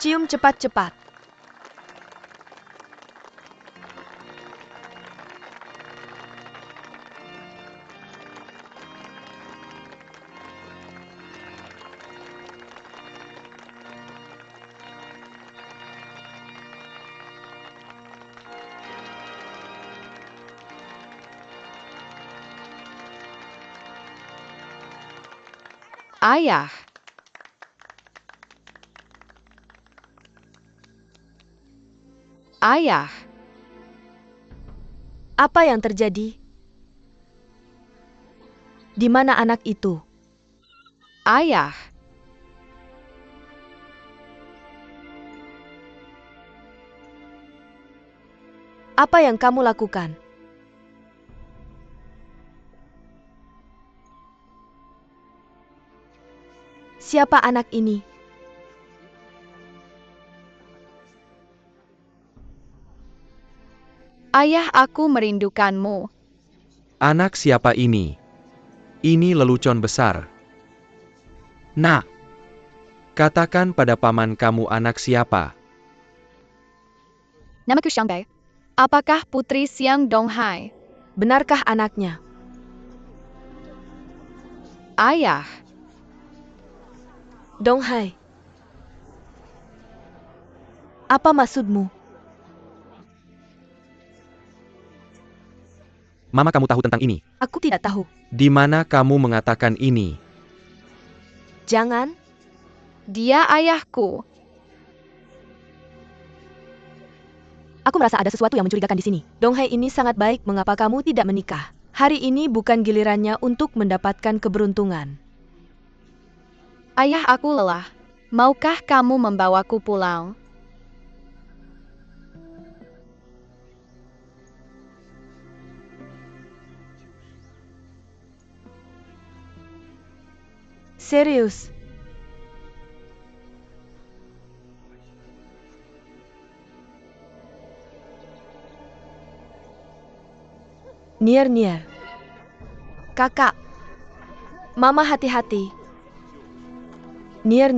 Cium cepat-cepat. Ayah. Ayah. Apa yang terjadi? Di mana anak itu? Ayah. Apa yang kamu lakukan? Siapa anak ini? Ayah, aku merindukanmu. Anak siapa ini? Ini lelucon besar. Nak, katakan pada paman kamu anak siapa? Namaku Xiangbei. Apakah putri Xiang Donghai? Benarkah anaknya? Ayah. Donghai. Apa maksudmu? Mama kamu tahu tentang ini? Aku tidak tahu. Di mana kamu mengatakan ini? Jangan. Dia ayahku. Aku merasa ada sesuatu yang mencurigakan di sini. Donghai ini sangat baik, mengapa kamu tidak menikah? Hari ini bukan gilirannya untuk mendapatkan keberuntungan. Ayah, aku lelah. Maukah kamu membawaku pulang? Serius. Nier. Kakak. Mama hati-hati. Nier.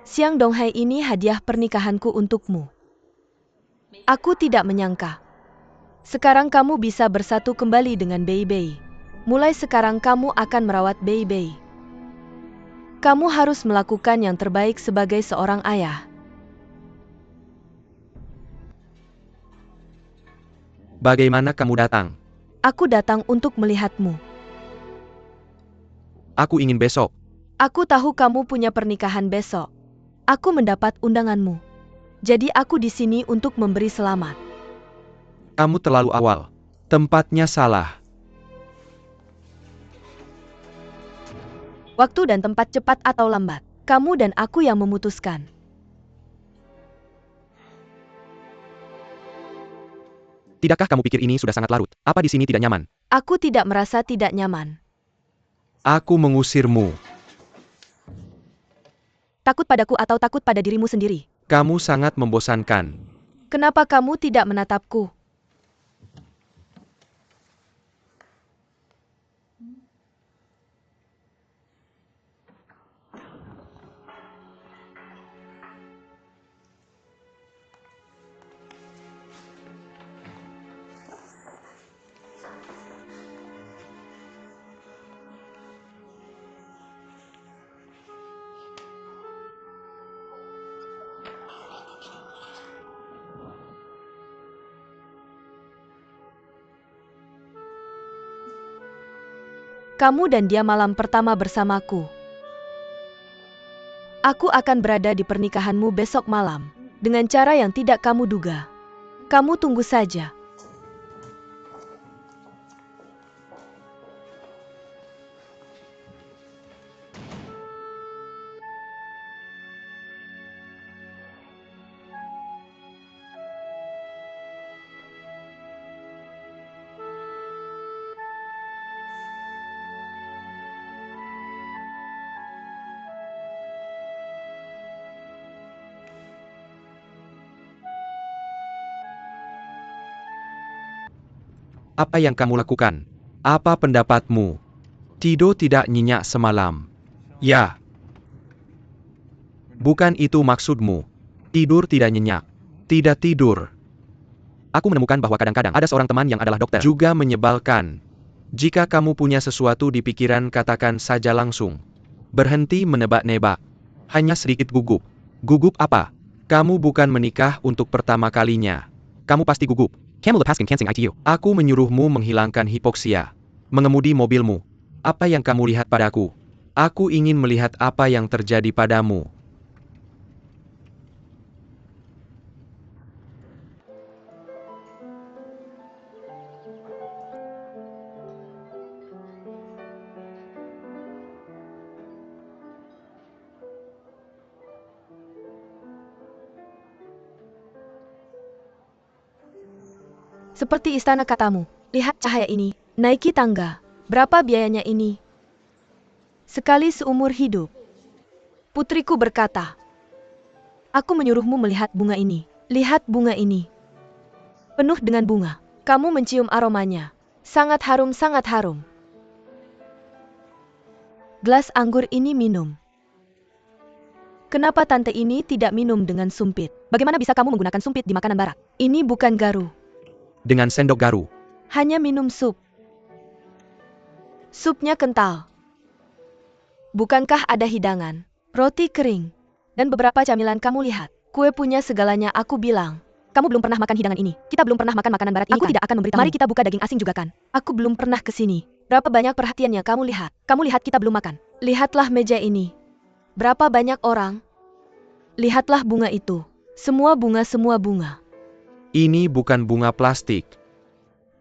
Siang Donghai ini hadiah pernikahanku untukmu. Aku tidak menyangka. Sekarang kamu bisa bersatu kembali dengan Bei. Mulai sekarang kamu akan merawat Bei. Kamu harus melakukan yang terbaik sebagai seorang ayah. Bagaimana kamu datang? Aku datang untuk melihatmu. Aku ingin besok. Aku tahu kamu punya pernikahan besok. Aku mendapat undanganmu. Jadi aku di sini untuk memberi selamat. Kamu terlalu awal. Tempatnya salah. Waktu dan tempat cepat atau lambat, kamu dan aku yang memutuskan. Tidakkah kamu pikir ini sudah sangat larut? Apa di sini tidak nyaman? Aku tidak merasa tidak nyaman. Aku mengusirmu. Takut padaku atau takut pada dirimu sendiri? Kamu sangat membosankan. Kenapa kamu tidak menatapku? Kamu dan dia malam pertama bersamaku. Aku akan berada di pernikahanmu besok malam, dengan cara yang tidak kamu duga. Kamu tunggu saja. Apa yang kamu lakukan? Apa pendapatmu? Tidur tidak nyenyak semalam. Ya. Bukan itu maksudmu. Tidur tidak nyenyak. Tidak tidur. Aku menemukan bahwa kadang-kadang ada seorang teman yang adalah dokter. Juga menyebalkan. Jika kamu punya sesuatu di pikiran, katakan saja langsung. Berhenti menebak-nebak. Hanya sedikit gugup. Gugup apa? Kamu bukan menikah untuk pertama kalinya. Kamu pasti gugup. Kamu lepaskan cancing ITU. Aku menyuruhmu menghilangkan hipoksia. Mengemudi mobilmu. Apa yang kamu lihat padaku? Aku ingin melihat apa yang terjadi padamu. Seperti istana katamu. Lihat cahaya ini. Naiki tangga. Berapa biayanya ini? Sekali seumur hidup. Putriku berkata. Aku menyuruhmu melihat bunga ini. Lihat bunga ini. Penuh dengan bunga. Kamu mencium aromanya. Sangat harum, sangat harum. Gelas anggur ini minum. Kenapa tante ini tidak minum dengan sumpit? Bagaimana bisa kamu menggunakan sumpit di makanan barat? Ini bukan garu. Dengan sendok garu. Hanya minum sup. Supnya kental. Bukankah ada hidangan, roti kering, dan beberapa camilan? Kamu lihat, kue punya segalanya. Aku bilang, kamu belum pernah makan hidangan ini. Kita belum pernah makan makanan barat ini. Aku tidak akan memberitahu. Mari kita buka daging asing juga kan. Aku belum pernah ke sini. Berapa banyak perhatiannya kamu lihat. Kamu lihat kita belum makan. Lihatlah meja ini. Berapa banyak orang. Lihatlah bunga itu. Semua bunga, semua bunga. Ini bukan bunga plastik.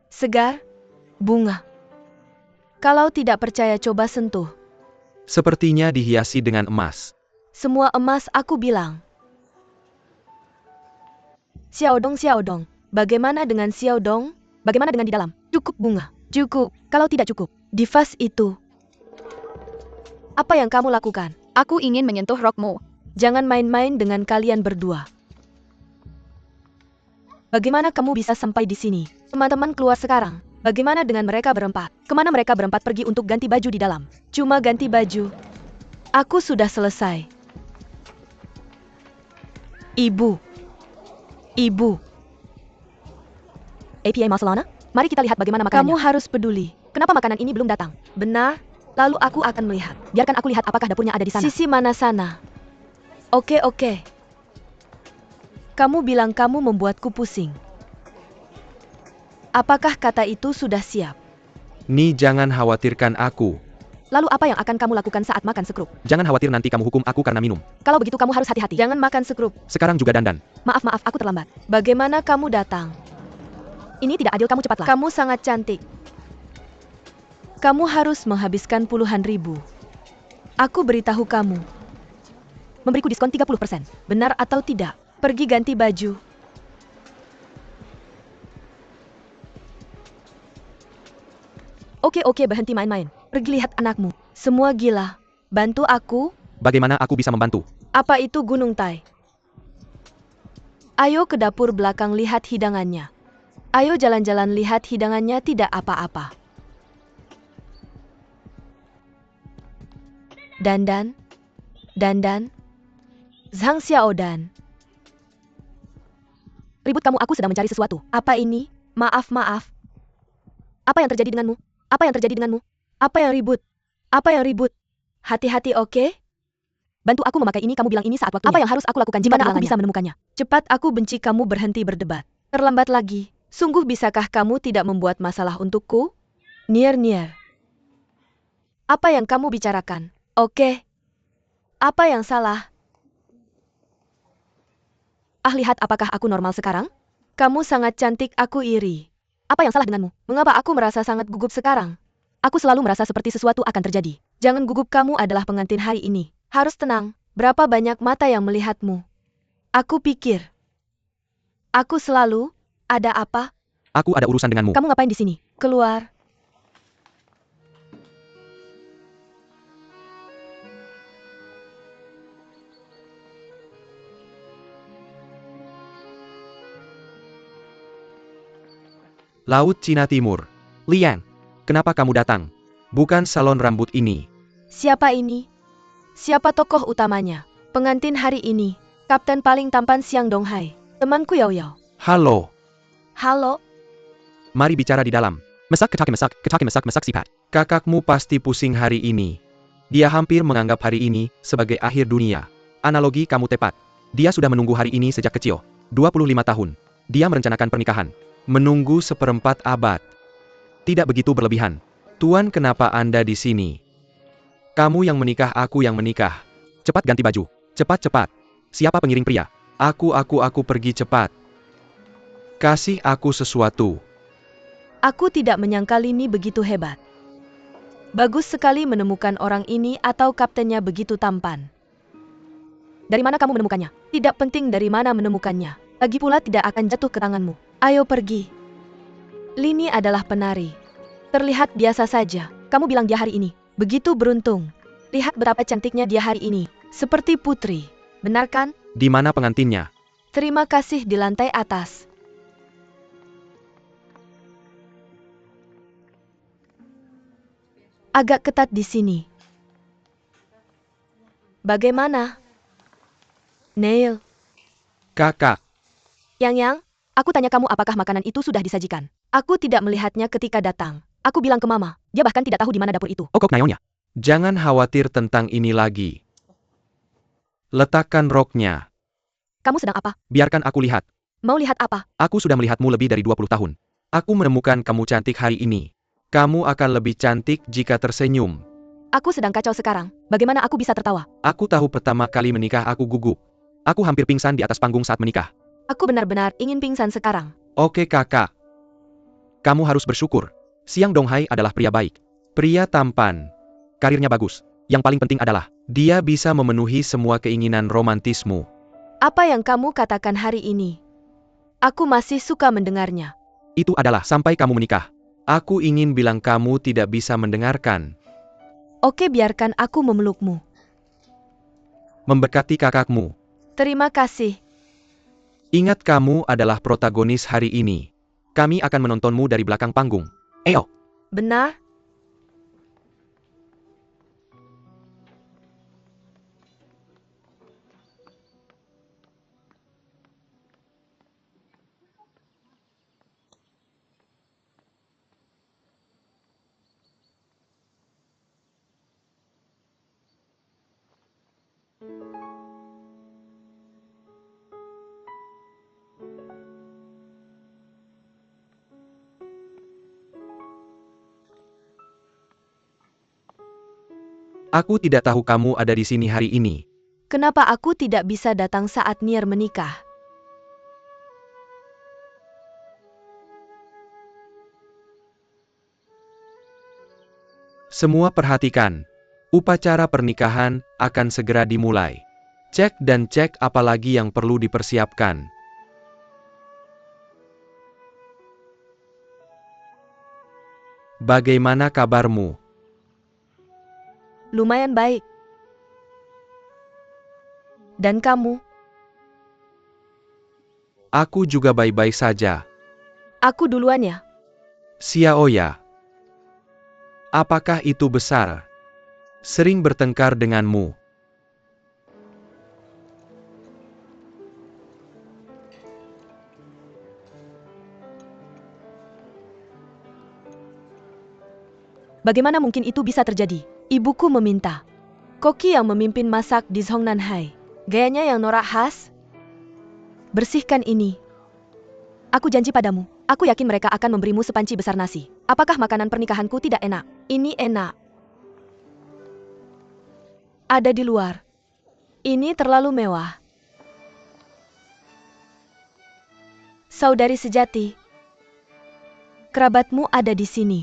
Segar, bunga. Kalau tidak percaya coba sentuh. Sepertinya dihiasi dengan emas. Semua emas, aku bilang. Xiaodong, Xiaodong. Bagaimana dengan Xiaodong? Bagaimana dengan di dalam? Cukup bunga. Cukup. Kalau tidak cukup, di vas itu. Apa yang kamu lakukan? Aku ingin menyentuh rokmu. Jangan main-main dengan kalian berdua. Bagaimana kamu bisa sampai di sini? Teman-teman keluar sekarang. Bagaimana dengan mereka berempat? Kemana mereka berempat pergi untuk ganti baju di dalam? Cuma ganti baju. Aku sudah selesai. Ibu. Ibu. APA Barcelona? Mari kita lihat bagaimana makanannya. Kamu harus peduli. Kenapa makanan ini belum datang? Benar. Lalu aku akan melihat. Biarkan aku lihat apakah dapurnya ada di sana. Sisi mana sana? Oke. Kamu bilang kamu membuatku pusing. Apakah kata itu sudah siap? Ni, jangan khawatirkan aku. Lalu apa yang akan kamu lakukan saat makan sekrup? Jangan khawatir nanti kamu hukum aku karena minum. Kalau begitu kamu harus hati-hati. Jangan makan sekrup. Sekarang juga dandan. Maaf, aku terlambat. Bagaimana kamu datang? Ini tidak adil, kamu cepatlah. Kamu sangat cantik. Kamu harus menghabiskan puluhan ribu. Aku beritahu kamu. Memberiku diskon 30%. Benar atau tidak? Pergi ganti baju. Oke, berhenti main-main. Pergi lihat anakmu. Semua gila. Bantu aku. Bagaimana aku bisa membantu? Apa itu Gunung Tai? Ayo ke dapur belakang lihat hidangannya. Ayo jalan-jalan lihat hidangannya, tidak apa-apa. Dandan. Zhang Xiaodan. Ribut kamu, aku sedang mencari sesuatu. Apa ini? Maaf. Apa yang terjadi denganmu? Apa yang ribut? Hati-hati, oke? Bantu aku memakai ini, kamu bilang ini saat waktunya. Apa yang harus aku lakukan? Gimana aku bisa menemukannya? Cepat, aku benci kamu berhenti berdebat. Terlambat lagi. Sungguh bisakah kamu tidak membuat masalah untukku? Nier. Apa yang kamu bicarakan? Oke. Apa yang salah? Lihat apakah aku normal sekarang? Kamu sangat cantik, aku iri. Apa yang salah denganmu? Mengapa aku merasa sangat gugup sekarang? Aku selalu merasa seperti sesuatu akan terjadi. Jangan gugup, kamu adalah pengantin hari ini. Harus tenang. Berapa banyak mata yang melihatmu? Aku pikir. Aku selalu. Ada apa? Aku ada urusan denganmu. Kamu ngapain di sini? Keluar. Laut Cina Timur. Liang, kenapa kamu datang? Bukan salon rambut ini. Siapa ini? Siapa tokoh utamanya? Pengantin hari ini, kapten paling tampan Siang Donghai, temanku Yao Yao. Halo. Halo, Mari bicara di dalam. Mesak mesak sipat. Kakakmu pasti pusing hari ini. Dia hampir menganggap hari ini sebagai akhir dunia. Analogi kamu tepat. Dia sudah menunggu hari ini sejak kecil. 25 tahun. Dia merencanakan pernikahan. Menunggu seperempat abad. Tidak begitu berlebihan. Tuan, kenapa Anda di sini? Kamu yang menikah, aku yang menikah. Cepat ganti baju. Cepat. Siapa pengiring pria? Aku pergi cepat. Kasih aku sesuatu. aku tidak menyangka Lini begitu hebat. Bagus sekali menemukan orang ini atau kaptennya begitu tampan. Dari mana kamu menemukannya? Tidak penting dari mana menemukannya. Lagi pula tidak akan jatuh ke tanganmu. Ayo pergi. Lini adalah penari. Terlihat biasa saja. Kamu bilang dia hari ini begitu beruntung. Lihat betapa cantiknya dia hari ini. Seperti putri. Benar kan? Di mana pengantinnya? Terima kasih di lantai atas. Agak ketat di sini. Bagaimana? Neil. Kakak. Yang, aku tanya kamu apakah makanan itu sudah disajikan. Aku tidak melihatnya ketika datang. Aku bilang ke mama, dia bahkan tidak tahu di mana dapur itu. Oh, kok Naonya? Jangan khawatir tentang ini lagi. Letakkan roknya. Kamu sedang apa? Biarkan aku lihat. Mau lihat apa? Aku sudah melihatmu lebih dari 20 tahun. Aku menemukan kamu cantik hari ini. Kamu akan lebih cantik jika tersenyum. Aku sedang kacau sekarang. Bagaimana aku bisa tertawa? Aku tahu pertama kali menikah aku gugup. Aku hampir pingsan di atas panggung saat menikah. Aku benar-benar ingin pingsan sekarang. Oke kakak. Kamu harus bersyukur. Siang Donghai adalah pria baik. Pria tampan. Karirnya bagus. Yang paling penting adalah, dia bisa memenuhi semua keinginan romantismu. Apa yang kamu katakan hari ini? Aku masih suka mendengarnya. Itu adalah sampai kamu menikah. Aku ingin bilang kamu tidak bisa mendengarkan. Oke, biarkan aku memelukmu. Memberkati kakakmu. Terima kasih. Ingat, kamu adalah protagonis hari ini. Kami akan menontonmu dari belakang panggung. Ayo. Benar? Aku tidak tahu kamu ada di sini hari ini. Kenapa aku tidak bisa datang saat Nier menikah? Semua perhatikan. Upacara pernikahan akan segera dimulai. Cek dan cek apa lagi yang perlu dipersiapkan. Bagaimana kabarmu? Lumayan baik. Dan kamu? Aku juga baik-baik saja. Aku duluan ya. Xiaoya. Apakah itu besar? Sering bertengkar denganmu. Bagaimana mungkin itu bisa terjadi? Ibuku meminta. Koki yang memimpin masak di Zhongnanhai. Gayanya yang norak khas. Bersihkan ini. Aku janji padamu, aku yakin mereka akan memberimu sepanci besar nasi. Apakah makanan pernikahanku tidak enak? Ini enak. Ada di luar. Ini terlalu mewah. Saudari sejati. Kerabatmu ada di sini.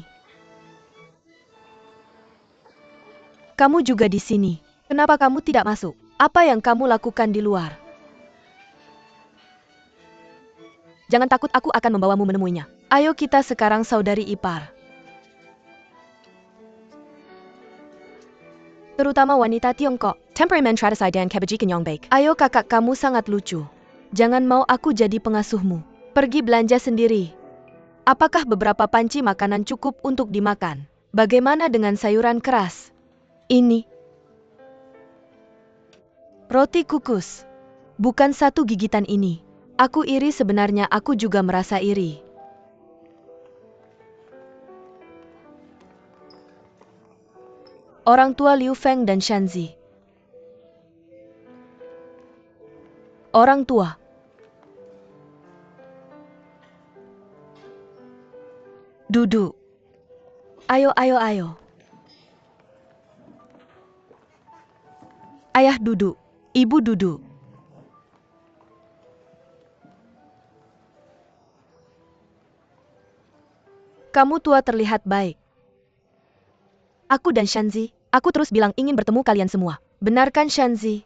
Kamu juga di sini. Kenapa kamu tidak masuk? Apa yang kamu lakukan di luar? Jangan takut, aku akan membawamu menemuinya. Ayo kita sekarang saudari ipar. Terutama wanita Tiongkok. Temperamen Tratasai dan Kebaji Kenyongbake. Ayo kakak, kamu sangat lucu. Jangan mau aku jadi pengasuhmu. Pergi belanja sendiri. Apakah beberapa panci makanan cukup untuk dimakan? Bagaimana dengan sayuran keras? Ini. Roti kukus. Bukan satu gigitan ini. Aku iri, sebenarnya aku juga merasa iri. Orang tua Liu Feng dan Shanzi. Orang tua. Duduk. Ayo, ayo, ayo. Ayah duduk. Ibu duduk. Kamu tua terlihat baik. Aku dan Shanzi, aku terus bilang ingin bertemu kalian semua. Benarkan Shanzi?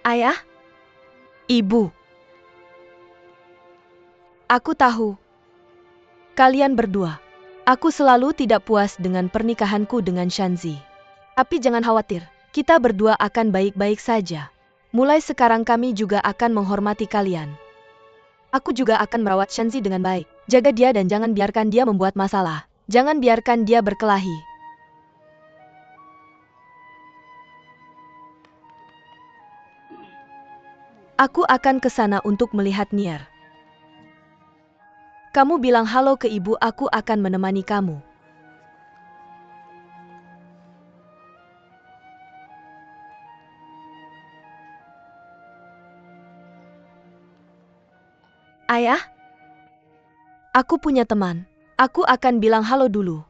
Ayah? Ibu? Aku tahu. Kalian berdua. Aku selalu tidak puas dengan pernikahanku dengan Shanzi. Tapi jangan khawatir, kita berdua akan baik-baik saja. Mulai sekarang kami juga akan menghormati kalian. Aku juga akan merawat Shanzi dengan baik. Jaga dia dan jangan biarkan dia membuat masalah. Jangan biarkan dia berkelahi. Aku akan ke sana untuk melihat Nier. Kamu bilang halo ke ibu, aku akan menemani kamu. Ayah? Aku punya teman. Aku akan bilang halo dulu.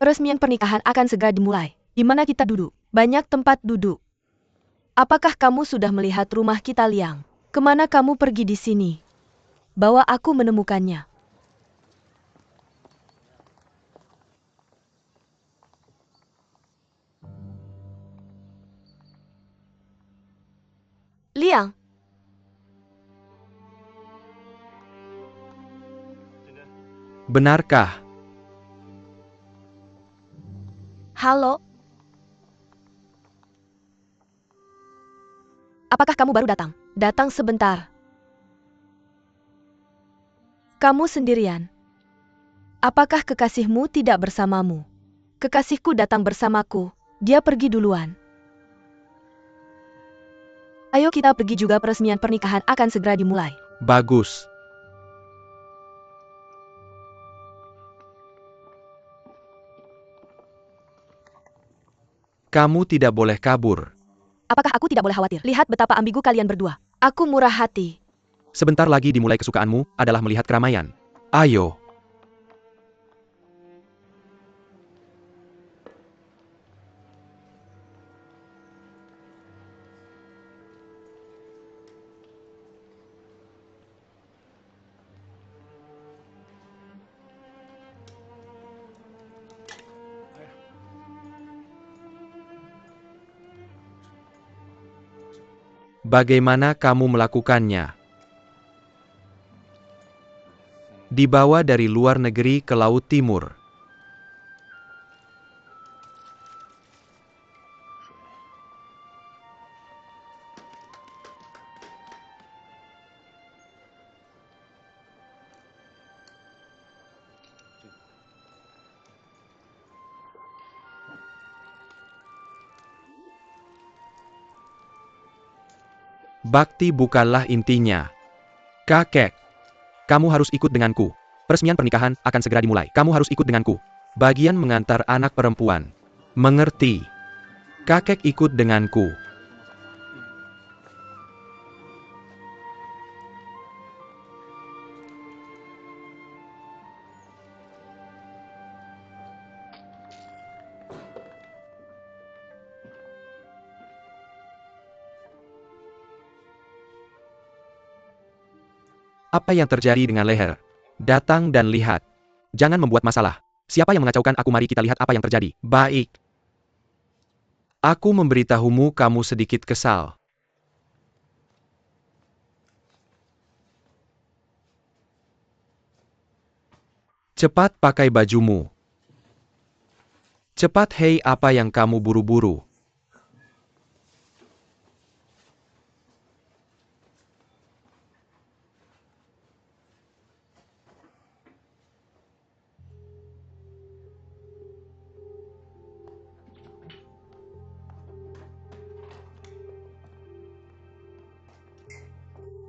Peresmian pernikahan akan segera dimulai. Di mana kita duduk? Banyak tempat duduk. Apakah kamu sudah melihat rumah kita, Liang? Kemana kamu pergi di sini? Bawa aku menemukannya. Liang. Benarkah? Halo? Apakah kamu baru datang? Datang sebentar. Kamu sendirian. Apakah kekasihmu tidak bersamamu? Kekasihku datang bersamaku. Dia pergi duluan. Ayo kita pergi juga, peresmian pernikahan akan segera dimulai. Bagus. Kamu tidak boleh kabur. Apakah aku tidak boleh khawatir? Lihat betapa ambigu kalian berdua. Aku murah hati. Sebentar lagi dimulai, kesukaanmu adalah melihat keramaian. Ayo. Bagaimana kamu melakukannya? Dibawa dari luar negeri ke Laut Timur. Bakti bukanlah intinya. Kakek, kamu harus ikut denganku. Peresmian pernikahan akan segera dimulai. Kamu harus ikut denganku. Bagian mengantar anak perempuan. Mengerti? Kakek ikut denganku. Apa yang terjadi dengan leher? Datang dan lihat. Jangan membuat masalah. Siapa yang mengacaukan aku? Mari kita lihat apa yang terjadi. Baik. Aku memberitahumu kamu sedikit kesal. Cepat pakai bajumu. Cepat hei, apa yang kamu buru-buru?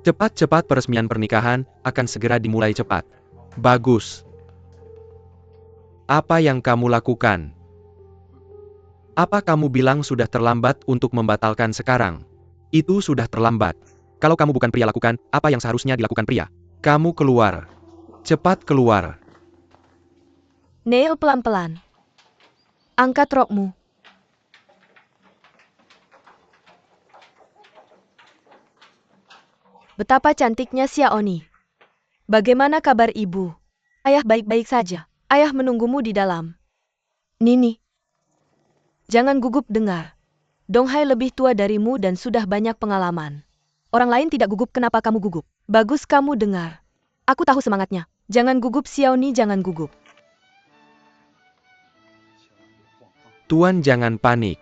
Cepat-cepat, peresmian pernikahan akan segera dimulai cepat. Bagus. Apa yang kamu lakukan? Apa kamu bilang sudah terlambat untuk membatalkan sekarang? Itu sudah terlambat. Kalau kamu bukan pria, lakukan apa yang seharusnya dilakukan pria. Kamu keluar. Cepat keluar. Neil pelan-pelan. Angkat rokmu. Betapa cantiknya Xiaoni. Bagaimana kabar ibu? Ayah baik-baik saja. Ayah menunggumu di dalam. Nini. Jangan gugup dengar. Donghai lebih tua darimu dan sudah banyak pengalaman. Orang lain tidak gugup, kenapa kamu gugup? Bagus kamu dengar. Aku tahu semangatnya. Jangan gugup Xiaoni, jangan gugup. Tuan, jangan panik.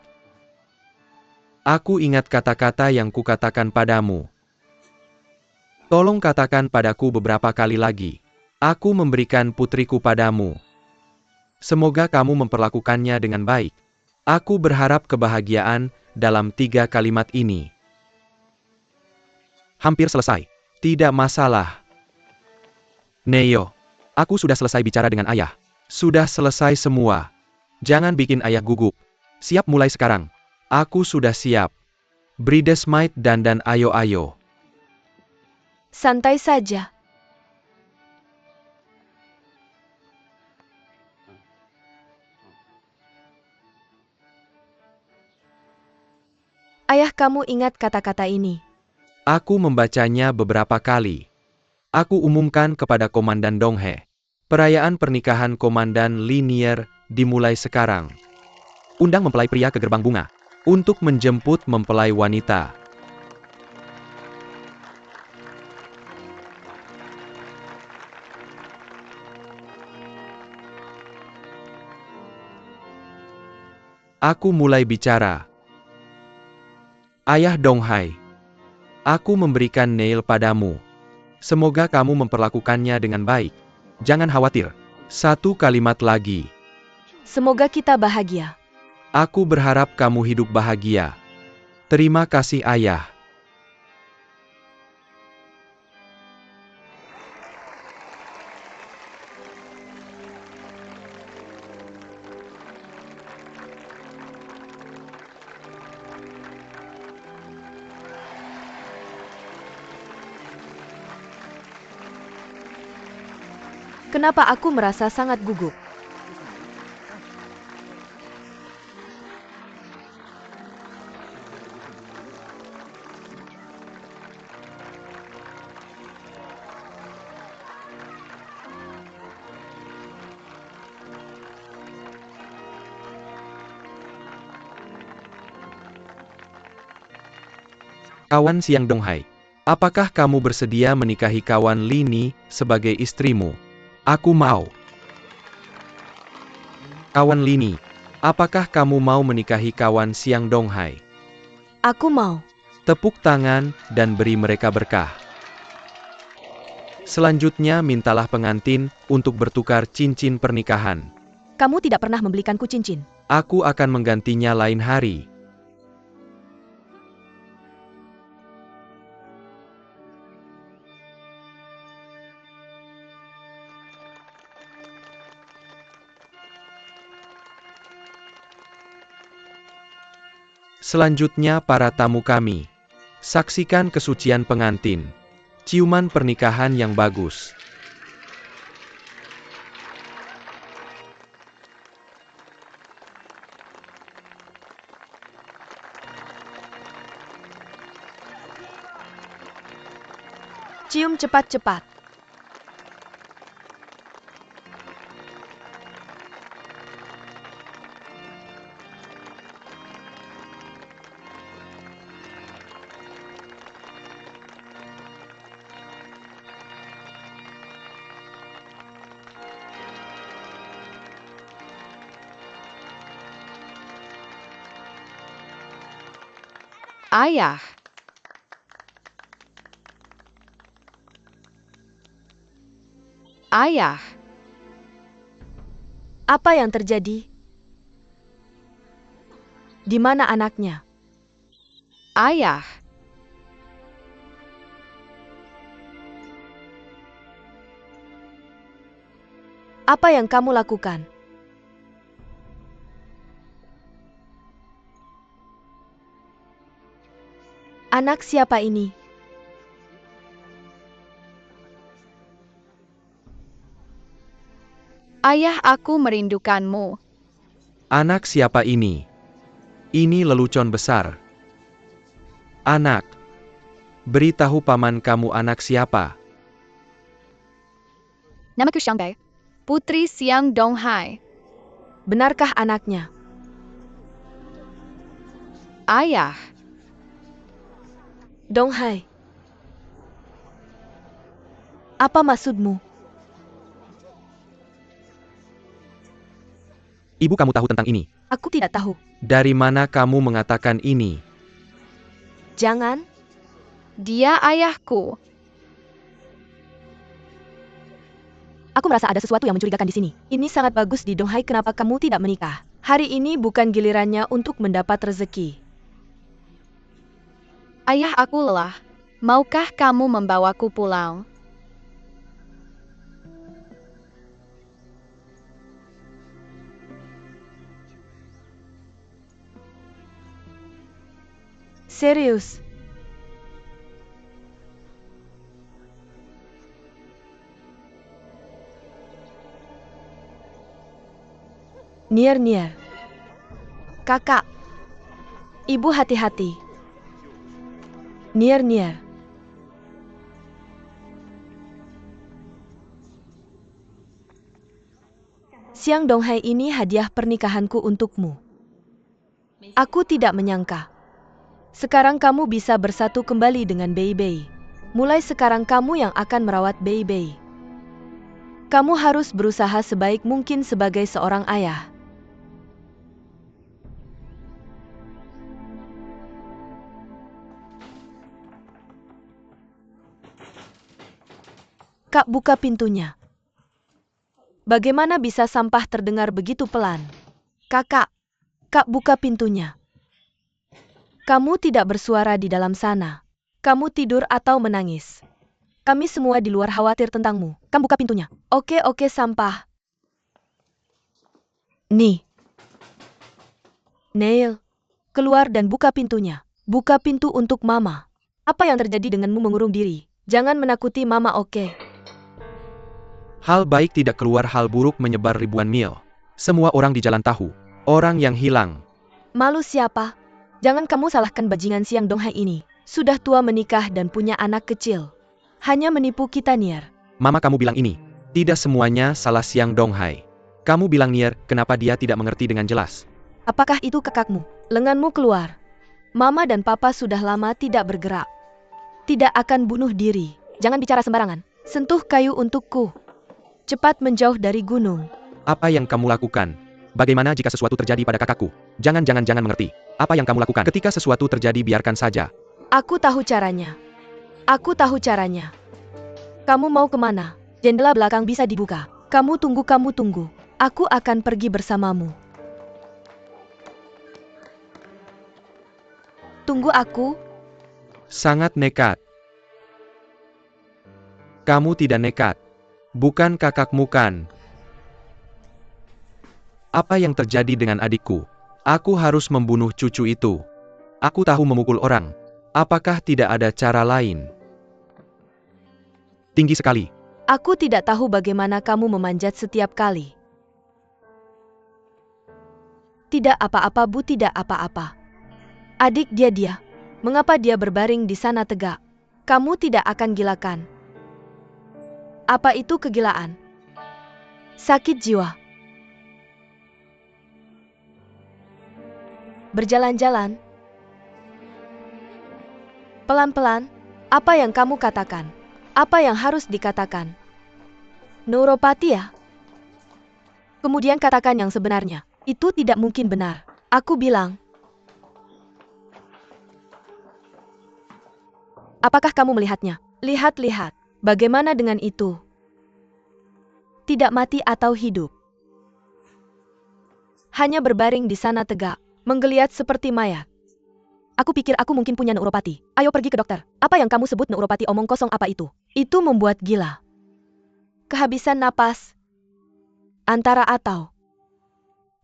Aku ingat kata-kata yang kukatakan padamu. Tolong katakan padaku beberapa kali lagi. Aku memberikan putriku padamu. Semoga kamu memperlakukannya dengan baik. Aku berharap kebahagiaan dalam 3 kalimat ini. Hampir selesai. Tidak masalah. Neo, aku sudah selesai bicara dengan ayah. Sudah selesai semua. Jangan bikin ayah gugup. Siap mulai sekarang. Aku sudah siap. Bridesmaid dandan, ayo-ayo. Santai saja. Ayah, kamu ingat kata-kata ini. Aku membacanya beberapa kali. Aku umumkan kepada Komandan Donghae. Perayaan pernikahan Komandan Linier dimulai sekarang. Undang mempelai pria ke gerbang bunga untuk menjemput mempelai wanita. Aku mulai bicara. Ayah Donghai, aku memberikan Neil padamu. Semoga kamu memperlakukannya dengan baik. Jangan khawatir. 1 kalimat lagi. Semoga kita bahagia. Aku berharap kamu hidup bahagia. Terima kasih, ayah. Kenapa aku merasa sangat gugup? Kawan Siang Donghai, apakah kamu bersedia menikahi kawan Lini sebagai istrimu? Aku mau. Kawan Lini, apakah kamu mau menikahi kawan Siang Donghai? Aku mau. Tepuk tangan dan beri mereka berkah. Selanjutnya mintalah pengantin untuk bertukar cincin pernikahan. Kamu tidak pernah membelikanku cincin. Aku akan menggantinya lain hari. Selanjutnya para tamu kami. Saksikan kesucian pengantin. Ciuman pernikahan yang bagus. Cium cepat-cepat. Ayah. Ayah. Apa yang terjadi? Di mana anaknya? Ayah. Apa yang kamu lakukan? Anak siapa ini? Ayah, aku merindukanmu. Anak siapa ini? Ini lelucon besar. Anak. Beritahu paman kamu anak siapa. Namaku Xiangbei. Putri Xiang Donghai. Benarkah anaknya? Ayah. Donghai. Apa maksudmu? Ibu kamu tahu tentang ini. Aku tidak tahu. Dari mana kamu mengatakan ini? Jangan. Dia ayahku. Aku merasa ada sesuatu yang mencurigakan di sini. Ini sangat bagus di Donghai, kenapa kamu tidak menikah? Hari ini bukan gilirannya untuk mendapat rezeki. Ayah, aku lelah. Maukah kamu membawaku pulang? Serius. Nier. Kakak. Ibu hati-hati. Nier. Siang Donghai, ini hadiah pernikahanku untukmu. Aku tidak menyangka. Sekarang kamu bisa bersatu kembali dengan Bei. Mulai sekarang kamu yang akan merawat Bei. Kamu harus berusaha sebaik mungkin sebagai seorang ayah. Kak, buka pintunya. Bagaimana bisa sampah terdengar begitu pelan? Kak, buka pintunya. Kamu tidak bersuara di dalam sana. Kamu tidur atau menangis. Kami semua di luar khawatir tentangmu. Kamu buka pintunya. Oke, sampah. Nih. Neil, keluar dan buka pintunya. Buka pintu untuk Mama. Apa yang terjadi denganmu mengurung diri? Jangan menakuti Mama, oke? Hal baik tidak keluar, hal buruk menyebar ribuan mil. Semua orang di jalan tahu. Orang yang hilang. Malu siapa? Jangan kamu salahkan bajingan Siang Donghai ini. Sudah tua, menikah dan punya anak kecil. Hanya menipu kita, Nier. Mama, kamu bilang ini. Tidak semuanya salah Siang Donghai. Kamu bilang Nier, kenapa dia tidak mengerti dengan jelas? Apakah itu kakakmu? Lenganmu keluar. Mama dan Papa sudah lama tidak bergerak. Tidak akan bunuh diri. Jangan bicara sembarangan. Sentuh kayu untukku. Cepat menjauh dari gunung. Apa yang kamu lakukan? Bagaimana jika sesuatu terjadi pada kakakku? Jangan mengerti. Apa yang kamu lakukan? Ketika sesuatu terjadi, biarkan saja. Aku tahu caranya. Kamu mau kemana? Jendela belakang bisa dibuka. Kamu tunggu. Aku akan pergi bersamamu. Tunggu aku. Sangat nekat. Kamu tidak nekat. Bukan kakakmu kan? Apa yang terjadi dengan adikku? Aku harus membunuh cucu itu. Aku tahu memukul orang. Apakah tidak ada cara lain? Tinggi sekali. Aku tidak tahu bagaimana kamu memanjat setiap kali. Tidak apa-apa, Bu, tidak apa-apa. Adik dia. Mengapa dia berbaring di sana tegak? Kamu tidak akan gilakan. Apa itu kegilaan? Sakit jiwa. Berjalan-jalan. Pelan-pelan. Apa yang kamu katakan? Apa yang harus dikatakan? Neuropati ya? Kemudian katakan yang sebenarnya. Itu tidak mungkin benar. Aku bilang. Apakah kamu melihatnya? Lihat-lihat. Bagaimana dengan itu? Tidak mati atau hidup. Hanya berbaring di sana tegak, menggeliat seperti mayat. Aku pikir aku mungkin punya neuropati. Ayo pergi ke dokter. Apa yang kamu sebut neuropati omong kosong apa itu? Itu membuat gila. Kehabisan napas. Antara atau.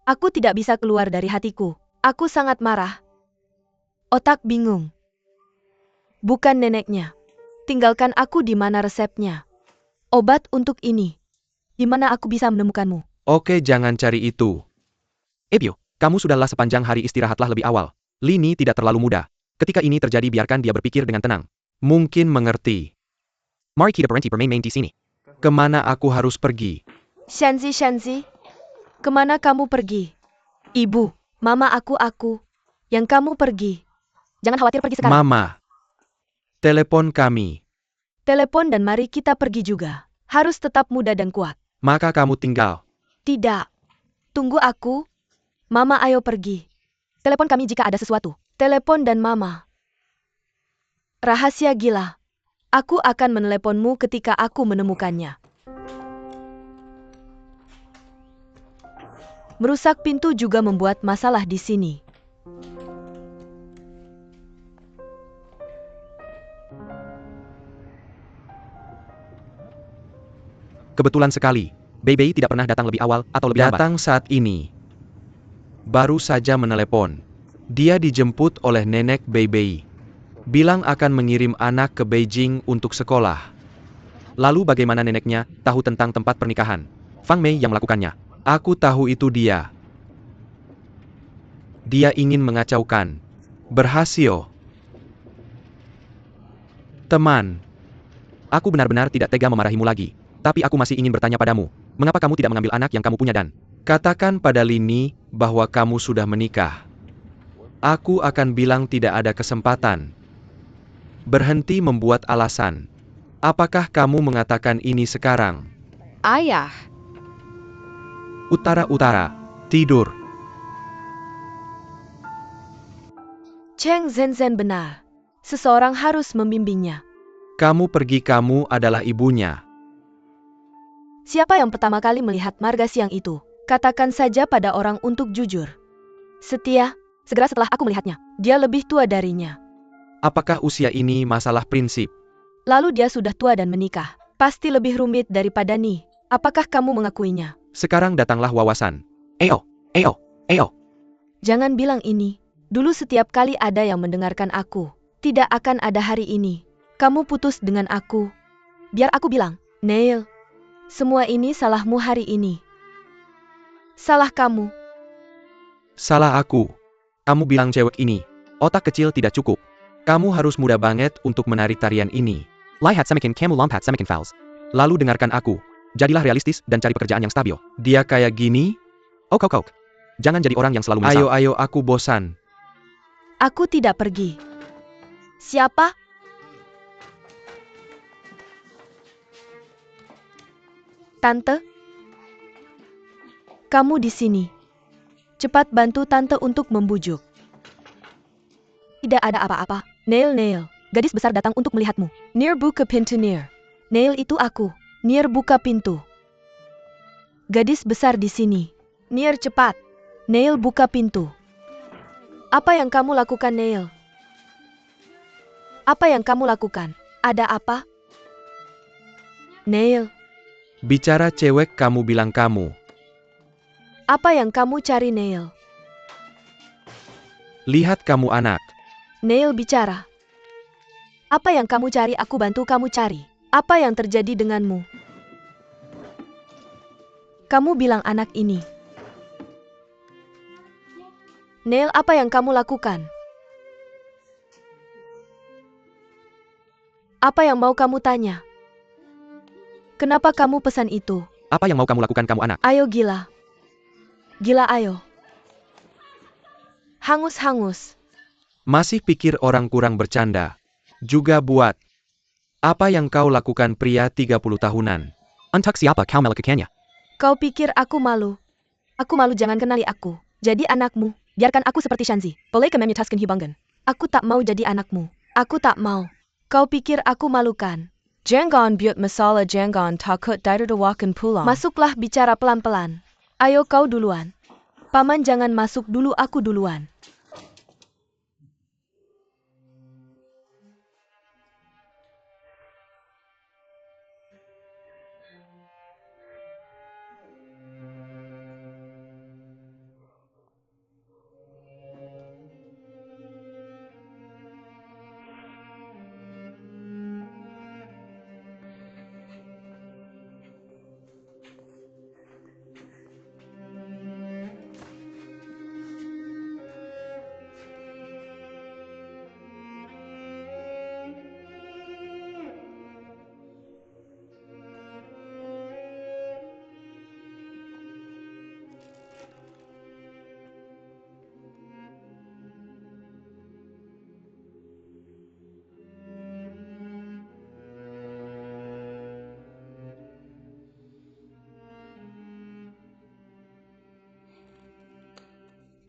Aku tidak bisa keluar dari hatiku. Aku sangat marah. Otak bingung. Bukan neneknya. Tinggalkan aku di mana resepnya. Obat untuk ini. Di mana aku bisa menemukanmu? Oke, jangan cari itu. Ebyo, kamu sudahlah sepanjang hari istirahatlah lebih awal. Lini tidak terlalu muda. Ketika ini terjadi biarkan dia berpikir dengan tenang. Mungkin mengerti. Mari kita berhenti bermain-main di sini. Kemana aku harus pergi? Shanzi, kemana kamu pergi? Ibu, mama aku. Yang kamu pergi. Jangan khawatir pergi sekarang. Mama. Telepon kami. Telepon dan mari kita pergi juga. Harus tetap muda dan kuat. Maka kamu tinggal. Tidak. Tunggu aku. Mama ayo pergi. Telepon kami jika ada sesuatu. Telepon dan mama. Rahasia gila. Aku akan meneleponmu ketika aku menemukannya. Merusak pintu juga membuat masalah di sini. Kebetulan sekali. Bebe tidak pernah datang lebih awal atau lebih lambat. Datang saat ini. Baru saja menelepon. Dia dijemput oleh nenek Bebe. Bilang akan mengirim anak ke Beijing untuk sekolah. Lalu bagaimana neneknya tahu tentang tempat pernikahan? Fang Mei yang melakukannya. Aku tahu itu dia. Dia ingin mengacaukan. Berhasil. Teman. Aku benar-benar tidak tega memarahimu lagi. Tapi aku masih ingin bertanya padamu. Mengapa kamu tidak mengambil anak yang kamu punya dan katakan pada Lini bahwa kamu sudah menikah. Aku akan bilang tidak ada kesempatan. Berhenti membuat alasan. Apakah kamu mengatakan ini sekarang? Ayah. Utara-utara. Tidur. Cheng Zhenzhen benar. Seseorang harus membimbingnya. Kamu pergi, kamu adalah ibunya. Siapa yang pertama kali melihat marga siang itu? Katakan saja pada orang untuk jujur. Setia, segera setelah aku melihatnya. Dia lebih tua darinya. Apakah usia ini masalah prinsip? Lalu dia sudah tua dan menikah. Pasti lebih rumit daripada Ni. Apakah kamu mengakuinya? Sekarang datanglah wawasan. Eo. Jangan bilang ini. Dulu setiap kali ada yang mendengarkan aku. Tidak akan ada hari ini. Kamu putus dengan aku. Biar aku bilang, Neil. Semua ini salahmu hari ini. Salah kamu. Salah aku. Kamu bilang cewek ini. Otak kecil tidak cukup. Kamu harus muda banget untuk menari tarian ini. Lihat semakin kamu lompat semakin fals. Lalu dengarkan aku. Jadilah realistis dan cari pekerjaan yang stabil. Dia kayak gini? Ok. Jangan jadi orang yang selalu menyesal. Ayo, aku bosan. Aku tidak pergi. Siapa? Tante? Kamu di sini. Cepat bantu tante untuk membujuk. Tidak ada apa-apa. Neil. Gadis besar datang untuk melihatmu. Near buka pintu Near. Neil itu aku. Near buka pintu. Gadis besar di sini. Near cepat. Neil buka pintu. Apa yang kamu lakukan Neil? Apa yang kamu lakukan? Ada apa? Neil. Bicara cewek kamu bilang kamu. Apa yang kamu cari Neil? Lihat kamu anak. Neil bicara. Apa yang kamu cari aku bantu kamu cari. Apa yang terjadi denganmu? Kamu bilang anak ini. Neil, apa yang kamu lakukan? Apa yang mau kamu tanya? Kenapa kamu pesan itu? Apa yang mau kamu lakukan kamu anak? Ayo gila. Gila ayo. Hangus. Masih pikir orang kurang bercanda. Juga buat. Apa yang kau lakukan pria 30 tahunan? Untuk siapa kau melakukannya? Kau pikir aku malu? Aku malu jangan kenali aku. Jadi anakmu. Biarkan aku seperti Shanzi. Boleh ke multitasking hibangan. Aku tak mau jadi anakmu. Aku tak mau. Kau pikir aku malukan? Jangan buat masalah, jangan takut ditertawakan pulang. Masuklah, bicara pelan-pelan. Ayo kau duluan. Paman jangan masuk dulu, aku duluan.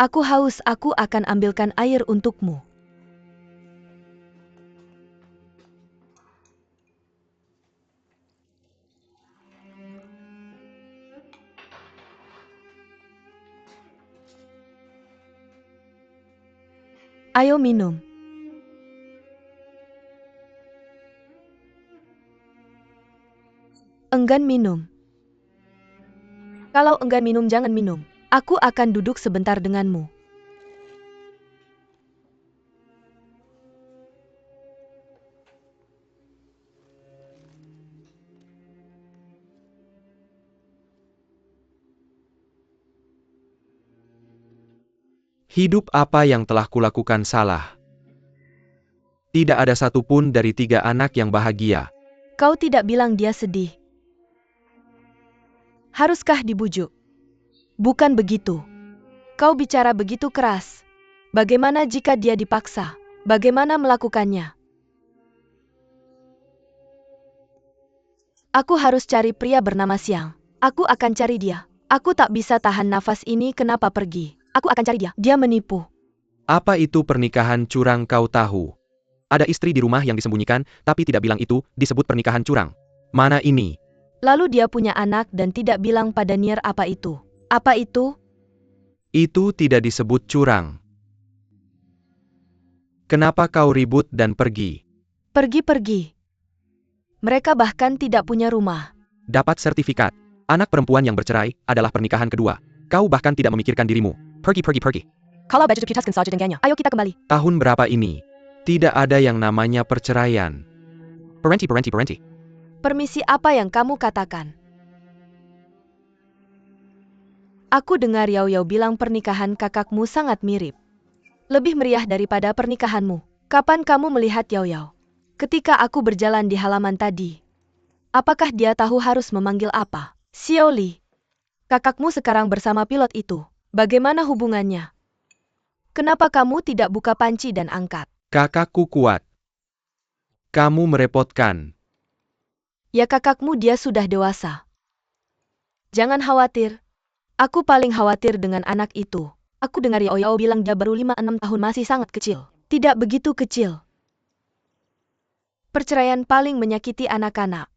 Aku haus, aku akan ambilkan air untukmu. Ayo minum. Enggan minum. Kalau enggan minum, jangan minum. Aku akan duduk sebentar denganmu. Hidup apa yang telah kulakukan salah? Tidak ada satupun dari 3 anak yang bahagia. Kau tidak bilang dia sedih. Haruskah dibujuk? Bukan begitu. Kau bicara begitu keras. Bagaimana jika dia dipaksa? Bagaimana melakukannya? Aku harus cari pria bernama Siang. Aku akan cari dia. Aku tak bisa tahan nafas ini, kenapa pergi? Aku akan cari dia. Dia menipu. Apa itu pernikahan curang kau tahu? Ada istri di rumah yang disembunyikan, tapi tidak bilang itu, disebut pernikahan curang. Mana ini? Lalu dia punya anak dan tidak bilang pada Nier apa itu. Apa itu? Itu tidak disebut curang. Kenapa kau ribut dan pergi? Pergi-pergi. Mereka bahkan tidak punya rumah. Dapat sertifikat. Anak perempuan yang bercerai adalah pernikahan kedua. Kau bahkan tidak memikirkan dirimu. Pergi. Kalau baju kita saja dengannya. Ayo kita kembali. Tahun berapa ini? Tidak ada yang namanya perceraian. Berhenti. Permisi, apa yang kamu katakan? Aku dengar Yao Yao bilang pernikahan kakakmu sangat mirip. Lebih meriah daripada pernikahanmu. Kapan kamu melihat Yao Yao? Ketika aku berjalan di halaman tadi. Apakah dia tahu harus memanggil apa? Xiao Li. Kakakmu sekarang bersama pilot itu. Bagaimana hubungannya? Kenapa kamu tidak buka panci dan angkat? Kakakku kuat. Kamu merepotkan. Ya, kakakmu dia sudah dewasa. Jangan khawatir. Aku paling khawatir dengan anak itu. Aku dengar Yao Yao bilang dia baru 5-6 tahun, masih sangat kecil. Tidak begitu kecil. Perceraian paling menyakiti anak-anak.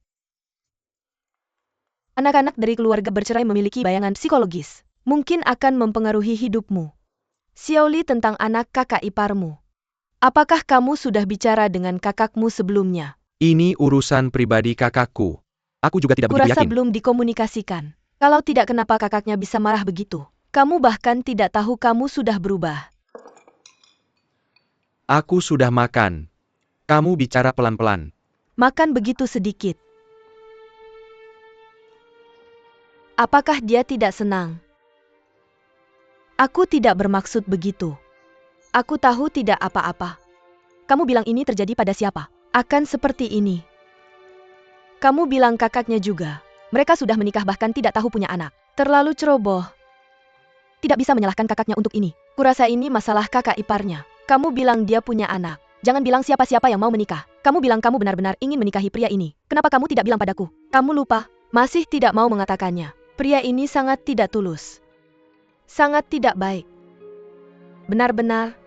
Anak-anak dari keluarga bercerai memiliki bayangan psikologis. Mungkin akan mempengaruhi hidupmu. Xiao Li, tentang anak kakak iparmu. Apakah kamu sudah bicara dengan kakakmu sebelumnya? Ini urusan pribadi kakakku. Aku juga tidak begitu Kurasa yakin. belum dikomunikasikan. Kalau tidak, kenapa kakaknya bisa marah begitu? Kamu bahkan tidak tahu kamu sudah berubah. Aku sudah makan. Kamu bicara pelan-pelan. Makan begitu sedikit. Apakah dia tidak senang? Aku tidak bermaksud begitu. Aku tahu tidak apa-apa. Kamu bilang ini terjadi pada siapa? Akan seperti ini. Kamu bilang kakaknya juga. Mereka sudah menikah bahkan tidak tahu punya anak. Terlalu ceroboh. Tidak bisa menyalahkan kakaknya untuk ini. Kurasa ini masalah kakak iparnya. Kamu bilang dia punya anak. Jangan bilang siapa-siapa yang mau menikah. Kamu bilang kamu benar-benar ingin menikahi pria ini. Kenapa kamu tidak bilang padaku? Kamu lupa. Masih tidak mau mengatakannya. Pria ini sangat tidak tulus. Sangat tidak baik. Benar-benar.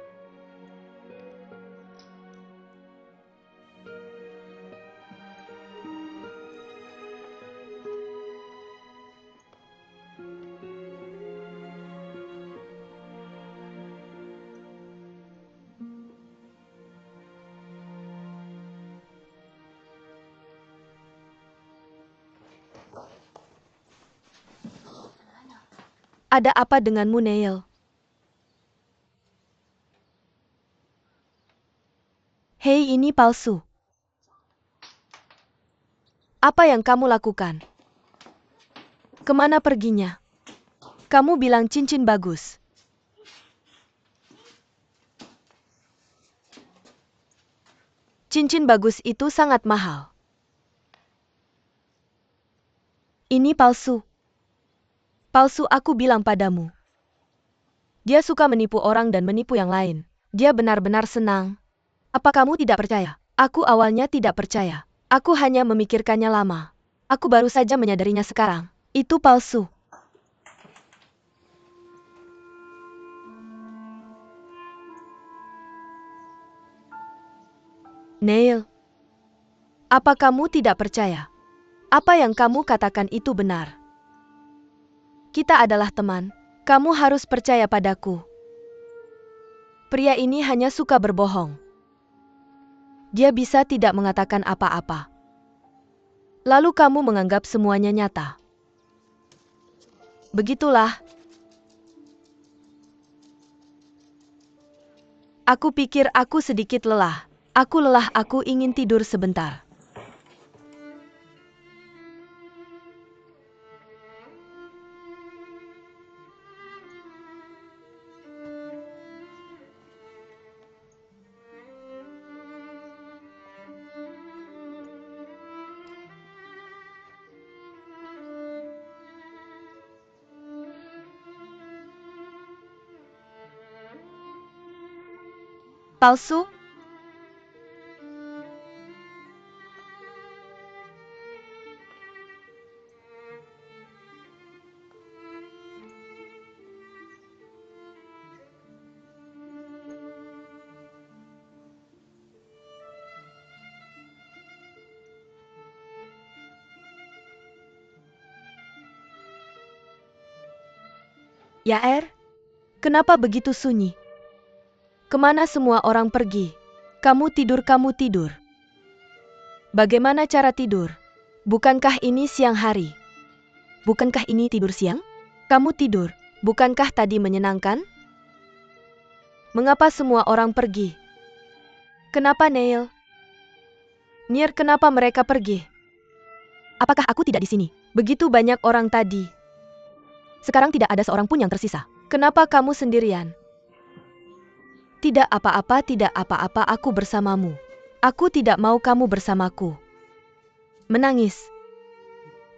Ada apa denganmu, Neil? Hei, ini palsu. Apa yang kamu lakukan? Kemana perginya? Kamu bilang cincin bagus. Cincin bagus itu sangat mahal. Ini palsu. Palsu, aku bilang padamu. Dia suka menipu orang dan menipu yang lain. Dia benar-benar senang. Apa kamu tidak percaya? Aku awalnya tidak percaya. Aku hanya memikirkannya lama. Aku baru saja menyadarinya sekarang. Itu palsu. Neil, apa kamu tidak percaya? Apa yang kamu katakan itu benar? Kita adalah teman. Kamu harus percaya padaku. Pria ini hanya suka berbohong. Dia bisa tidak mengatakan apa-apa. Lalu kamu menganggap semuanya nyata. Begitulah. Aku pikir aku sedikit lelah. Aku lelah, aku ingin tidur sebentar. Palsu? Yair, kenapa begitu sunyi? Kemana semua orang pergi? Kamu tidur, kamu tidur. Bagaimana cara tidur? Bukankah ini siang hari? Bukankah ini tidur siang? Kamu tidur, bukankah tadi menyenangkan? Mengapa semua orang pergi? Kenapa, Neil? Nier, kenapa mereka pergi? Apakah aku tidak di sini? Begitu banyak orang tadi. Sekarang tidak ada seorang pun yang tersisa. Kenapa kamu sendirian? Tidak apa-apa, tidak apa-apa, aku bersamamu. Aku tidak mau kamu bersamaku. Menangis.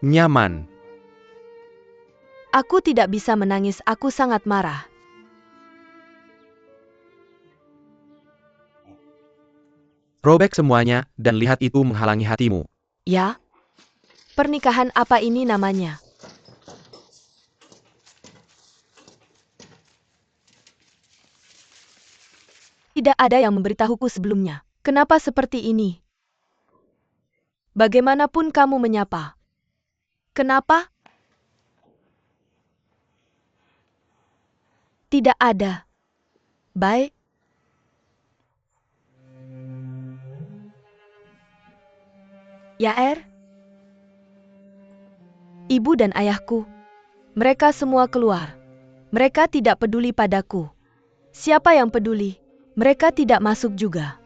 Nyaman. Aku tidak bisa menangis, aku sangat marah. Robek semuanya, dan lihat itu menghalangi hatimu. Ya? Pernikahan apa ini namanya? Tidak ada yang memberitahuku sebelumnya. Kenapa seperti ini? Bagaimanapun kamu menyapa. Kenapa? Tidak ada. Baik. Yair? Ibu dan ayahku. Mereka semua keluar. Mereka tidak peduli padaku. Siapa yang peduli? Mereka tidak masuk juga.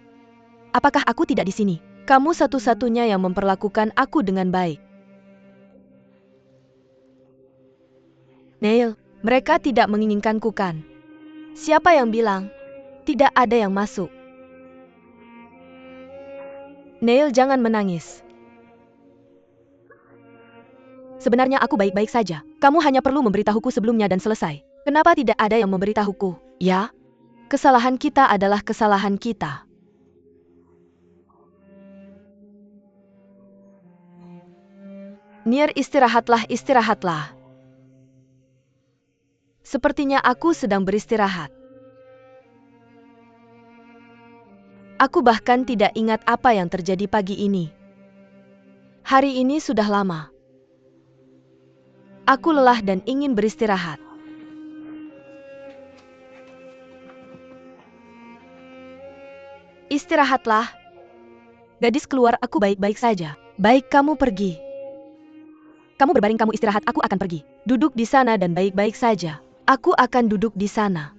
Apakah aku tidak di sini? Kamu satu-satunya yang memperlakukan aku dengan baik. Neil, mereka tidak menginginkanku kan? Siapa yang bilang? Tidak ada yang masuk. Neil, jangan menangis. Sebenarnya aku baik-baik saja. Kamu hanya perlu memberitahuku sebelumnya dan selesai. Kenapa tidak ada yang memberitahuku? Ya? Kesalahan kita adalah kesalahan kita. Nier, istirahatlah, istirahatlah. Sepertinya aku sedang beristirahat. Aku bahkan tidak ingat apa yang terjadi pagi ini. Hari ini sudah lama. Aku lelah dan ingin beristirahat. Istirahatlah. Gadis keluar, aku baik-baik saja. Baik, kamu pergi. Kamu berbaring, kamu istirahat, aku akan pergi. Duduk di sana dan baik-baik saja. Aku akan duduk di sana.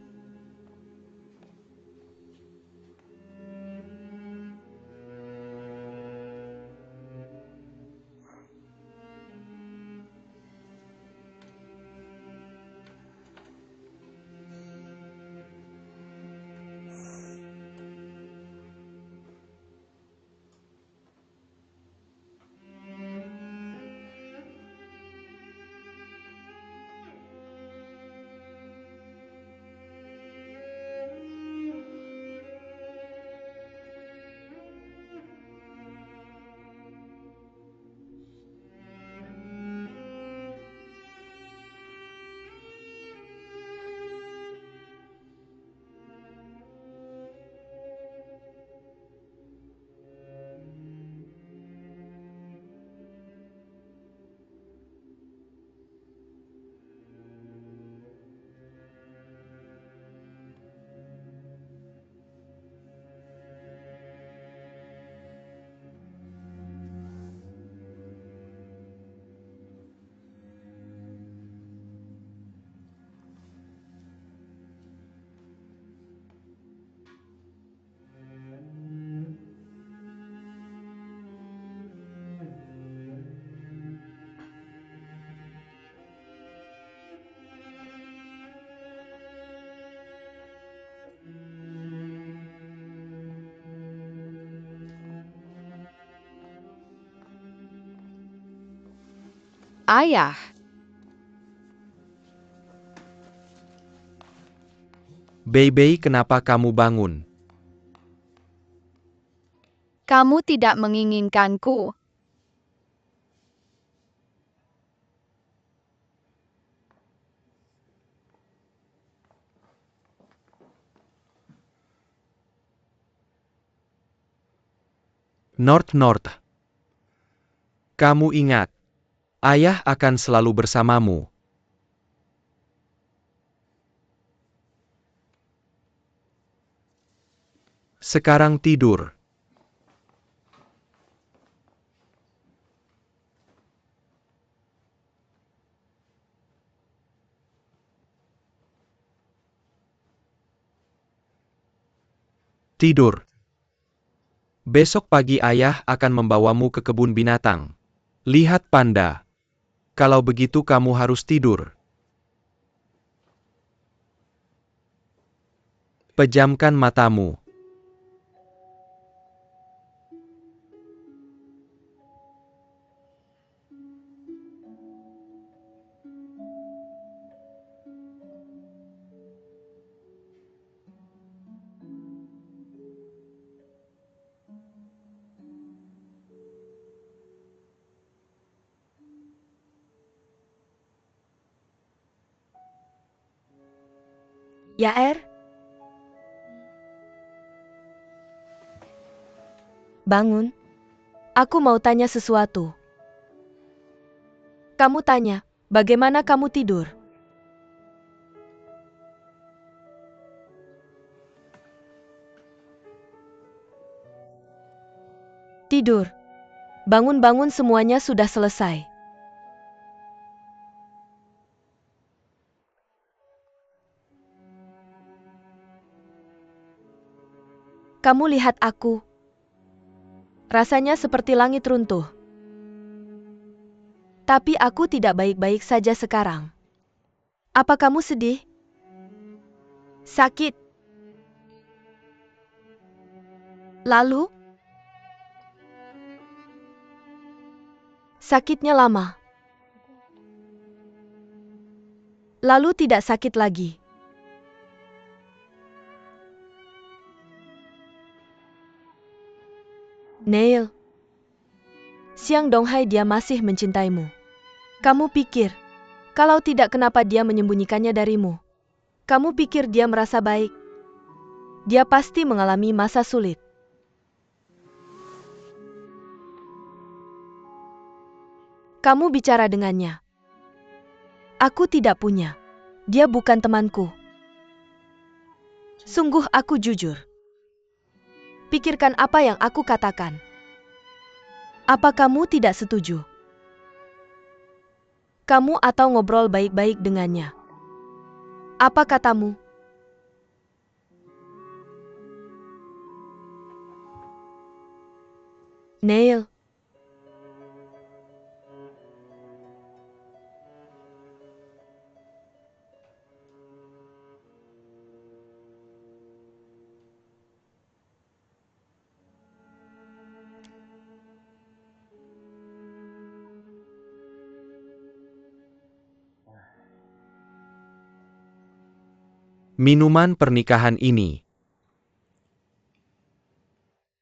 Ayah, Bei, kenapa kamu bangun? kamu tidak menginginkanku. North. Kamu ingat, ayah akan selalu bersamamu. Sekarang tidur. Tidur. Besok pagi ayah akan membawamu ke kebun binatang. Lihat panda. Kalau begitu kamu harus tidur. Pejamkan matamu. Yair? Bangun. Aku mau tanya sesuatu. Kamu tanya, bagaimana kamu tidur? Tidur. Bangun-bangun, semuanya sudah selesai. Kamu lihat aku. Rasanya seperti langit runtuh. Tapi aku tidak baik-baik saja sekarang. Apa kamu sedih? Sakit? Lalu? Sakitnya lama. Lalu tidak sakit lagi. Neil. Siang Donghai, dia masih mencintaimu. Kamu pikir, kalau tidak, kenapa dia menyembunyikannya darimu? Kamu pikir dia merasa baik? Dia pasti mengalami masa sulit. Kamu bicara dengannya. Aku tidak punya. Dia bukan temanku. Sungguh aku jujur. Pikirkan apa yang aku katakan. Apa kamu tidak setuju? kamu atau ngobrol baik-baik dengannya. Apa katamu? Neil. Minuman pernikahan ini.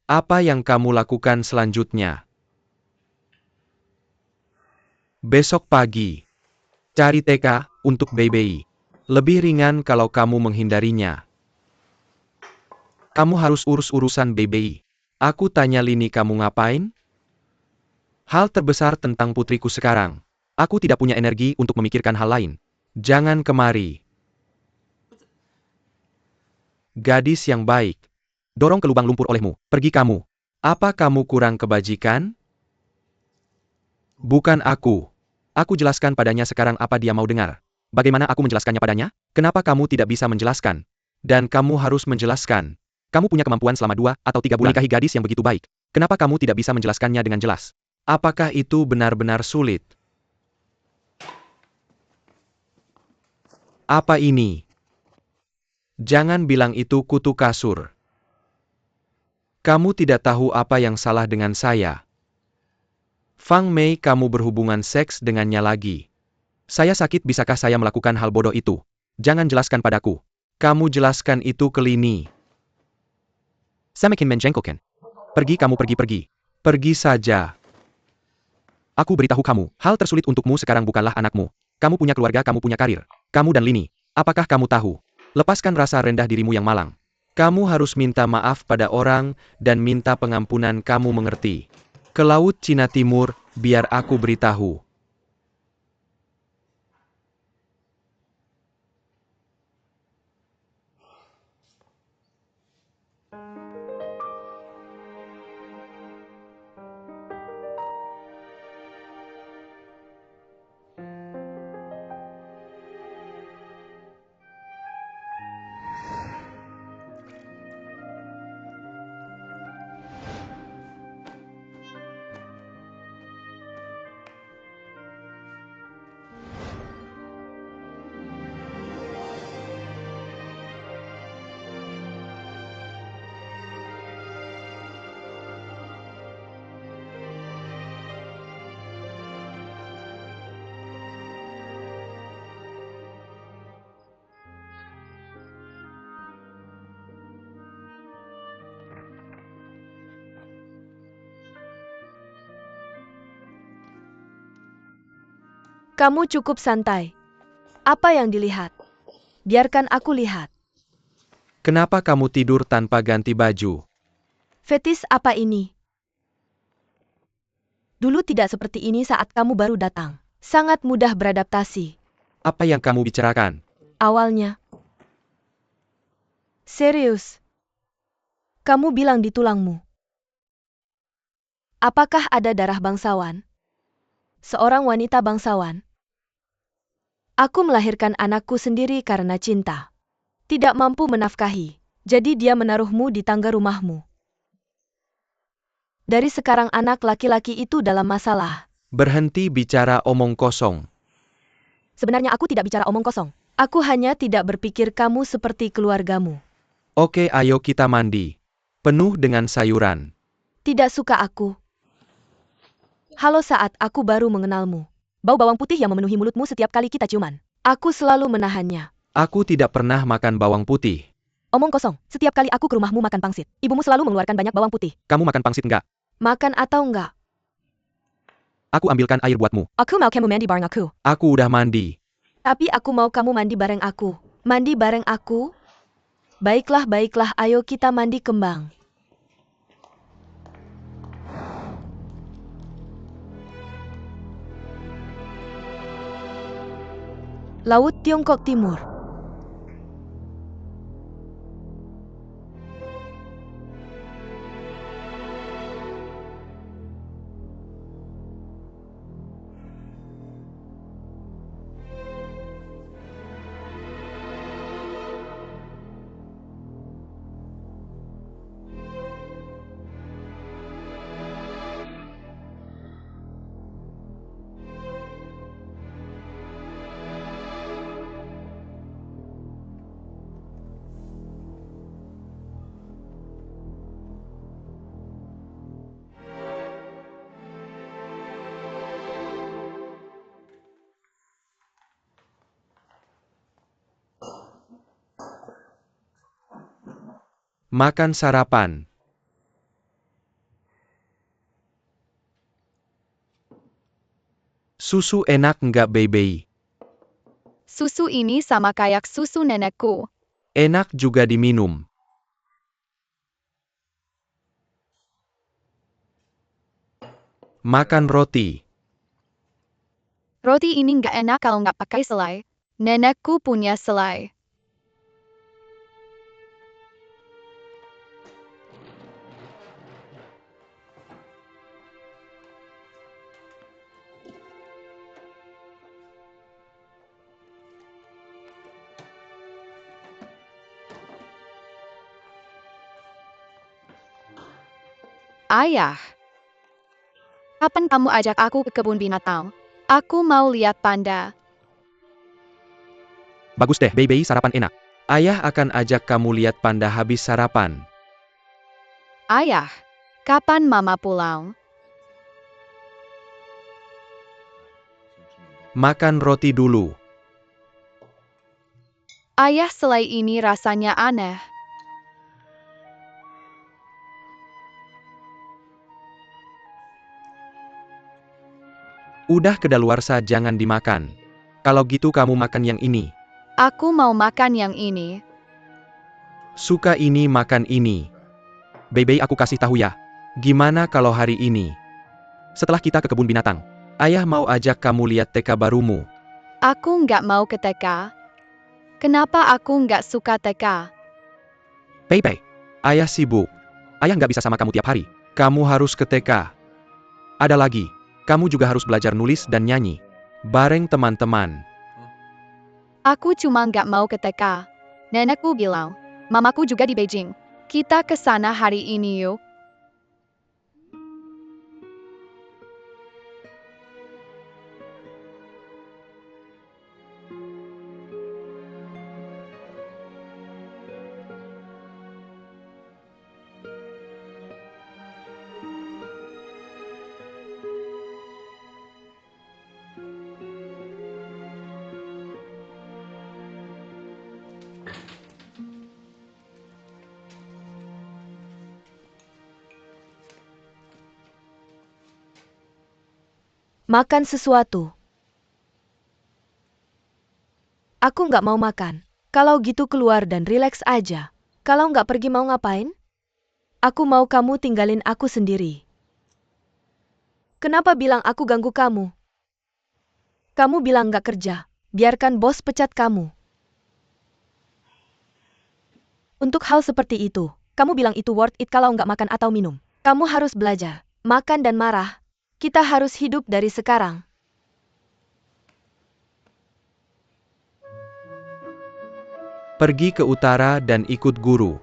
Apa yang kamu lakukan selanjutnya? Besok pagi. Cari TK untuk baby. Lebih ringan kalau kamu menghindarinya. Kamu harus urus urusan baby. Aku tanya Lini, kamu ngapain? Hal terbesar tentang putriku sekarang. Aku tidak punya energi untuk memikirkan hal lain. Jangan kemari. Gadis yang baik. Dorong ke lubang lumpur olehmu. Pergi kamu. Apa kamu kurang kebajikan? Bukan aku. Aku jelaskan padanya sekarang apa dia mau dengar. Bagaimana aku menjelaskannya padanya? Kenapa kamu tidak bisa menjelaskan? Dan kamu harus menjelaskan. Kamu punya kemampuan selama 2 atau 3 bulan menikahi gadis yang begitu baik. Kenapa kamu tidak bisa menjelaskannya dengan jelas? Apakah itu benar-benar sulit? Apa ini? Jangan bilang itu kutu kasur. Kamu tidak tahu apa yang salah dengan saya. Fang Mei, kamu berhubungan seks dengannya lagi. Saya sakit, bisakah saya melakukan hal bodoh itu? Jangan jelaskan padaku. Kamu jelaskan itu ke Lini. Saya makin menjengkelkan. Pergi kamu, pergi. Pergi saja. Aku beritahu kamu, hal tersulit untukmu sekarang bukanlah anakmu. Kamu punya keluarga, kamu punya karir. Kamu dan Lini. Apakah kamu tahu? Lepaskan rasa rendah dirimu yang malang. Kamu harus minta maaf pada orang dan minta pengampunan, kamu mengerti? Ke Laut Cina Timur, biar aku beritahu. Kamu cukup santai. Apa yang dilihat? Biarkan aku lihat. Kenapa kamu tidur tanpa ganti baju? Fetis apa ini? Dulu tidak seperti ini saat kamu baru datang. Sangat mudah beradaptasi. Apa yang kamu bicarakan? Awalnya. Serius. Kamu bilang di tulangmu. Apakah ada darah bangsawan? Seorang wanita bangsawan. Aku melahirkan anakku sendiri karena cinta. Tidak mampu menafkahi. Jadi dia menaruhmu di tangga rumahmu. Dari sekarang anak laki-laki itu dalam masalah. Berhenti bicara omong kosong. Sebenarnya aku tidak bicara omong kosong. Aku hanya tidak berpikir kamu seperti keluargamu. Oke, ayo kita mandi. Penuh dengan sayuran. Tidak suka aku. Halo, saat aku baru mengenalmu. Bau bawang putih yang memenuhi mulutmu setiap kali kita ciuman. Aku selalu menahannya. Aku tidak pernah makan bawang putih. Omong kosong, setiap kali aku ke rumahmu makan pangsit. Ibumu selalu mengeluarkan banyak bawang putih. Kamu makan pangsit enggak? Makan atau enggak? Aku ambilkan air buatmu. Aku mau kamu mandi bareng aku. Aku udah mandi. Tapi aku mau kamu mandi bareng aku. Mandi bareng aku? Baiklah, ayo kita mandi kembang. Laut Tiongkok Timur. Makan sarapan. Susu enak nggak, Baby? Susu ini sama kayak susu nenekku. Enak juga diminum. Makan roti. Roti ini nggak enak kalau nggak pakai selai. Nenekku punya selai. Ayah, kapan kamu ajak aku ke kebun binatang? Aku mau lihat panda. Bagus deh, Baby, sarapan enak. Ayah akan ajak kamu lihat panda habis sarapan. Ayah, kapan mama pulang? Makan roti dulu. Ayah, selai ini rasanya aneh. Udah kedaluarsa, jangan dimakan. Kalau gitu kamu makan yang ini. Aku mau makan yang ini. Suka ini makan ini. Baby, aku kasih tahu ya. Gimana kalau hari ini? Setelah kita ke kebun binatang, ayah mau ajak kamu lihat TK barumu. Aku nggak mau ke TK. Kenapa aku nggak suka TK? Baby, ayah sibuk. Ayah nggak bisa sama kamu tiap hari. Kamu harus ke TK. Ada lagi, kamu juga harus belajar nulis dan nyanyi. Bareng teman-teman. Aku cuma nggak mau ke TK. Nenekku bilang, mamaku juga di Beijing. Kita ke sana hari ini yuk. Makan sesuatu. Aku nggak mau makan. Kalau gitu keluar dan rileks aja. Kalau nggak pergi mau ngapain? Aku mau kamu tinggalin aku sendiri. Kenapa bilang aku ganggu kamu? Kamu bilang nggak kerja. Biarkan bos pecat kamu. Untuk hal seperti itu, kamu bilang itu worth it kalau nggak makan atau minum. Kamu harus belajar, makan dan marah. Kita harus hidup dari sekarang. Pergi ke utara dan ikut guru.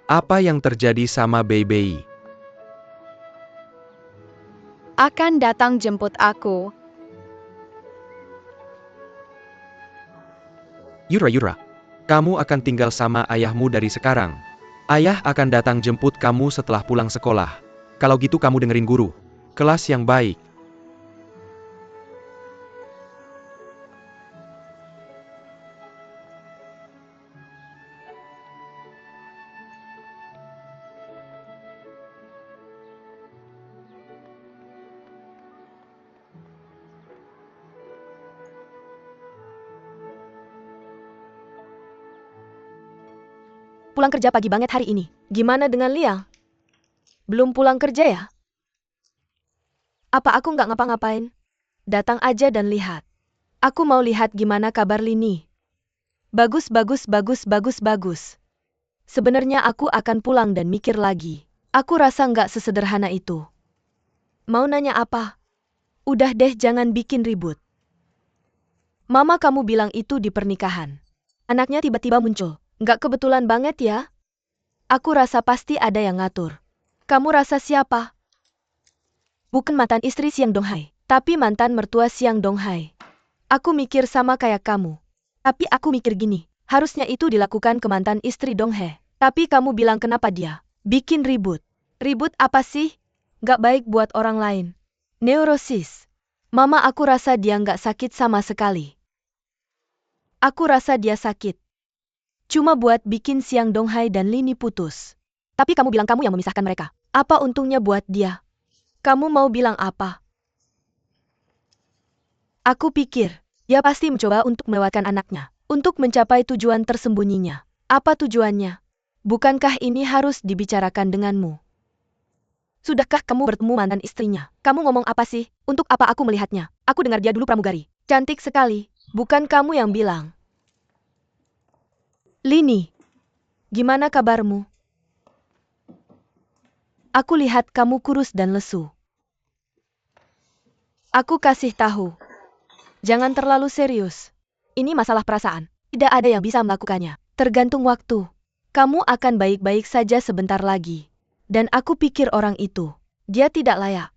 Apa yang terjadi sama Baby? Akan datang jemput aku. Yura, kamu akan tinggal sama ayahmu dari sekarang. Ayah akan datang jemput kamu setelah pulang sekolah. Kalau gitu kamu dengerin guru. Kelas yang baik. Pulang kerja pagi banget hari ini. Gimana dengan Liang? Belum pulang kerja ya? Apa aku nggak ngapa-ngapain? Datang aja dan lihat. Aku mau lihat gimana kabar Lini. Bagus, bagus, bagus, bagus, bagus. Sebenarnya aku akan pulang dan mikir lagi. Aku rasa nggak sesederhana itu. Mau nanya apa? Udah deh, jangan bikin ribut. Mama kamu bilang itu di pernikahan. Anaknya tiba-tiba muncul. Nggak kebetulan banget ya? Aku rasa pasti ada yang ngatur. Kamu rasa siapa? Bukan mantan istri Siang Donghai, tapi mantan mertua Siang Donghai. Aku mikir sama kayak kamu. Tapi aku mikir gini, Harusnya itu dilakukan ke mantan istri Dong He. Tapi kamu bilang kenapa dia bikin ribut. Ribut apa sih? Gak baik buat orang lain. Neurosis. Mama, aku rasa dia gak sakit sama sekali. Aku rasa dia sakit. Cuma buat bikin Siang Dong Hai dan Lini putus. Tapi kamu bilang kamu yang memisahkan mereka. Apa untungnya buat dia? Kamu mau bilang apa? Aku pikir, dia pasti mencoba untuk melewatkan anaknya. Untuk mencapai tujuan tersembunyinya. Apa tujuannya? Bukankah ini harus dibicarakan denganmu? Sudahkah kamu bertemu mantan istrinya? Kamu ngomong apa sih? Untuk apa aku melihatnya? Aku dengar dia dulu pramugari. Cantik sekali. Bukan kamu yang bilang. Lini, gimana kabarmu? Aku lihat kamu kurus dan lesu. Aku kasih tahu. Jangan terlalu serius. Ini masalah perasaan. Tidak ada yang bisa melakukannya. Tergantung waktu. Kamu akan baik-baik saja sebentar lagi. Dan aku pikir orang itu, dia tidak layak.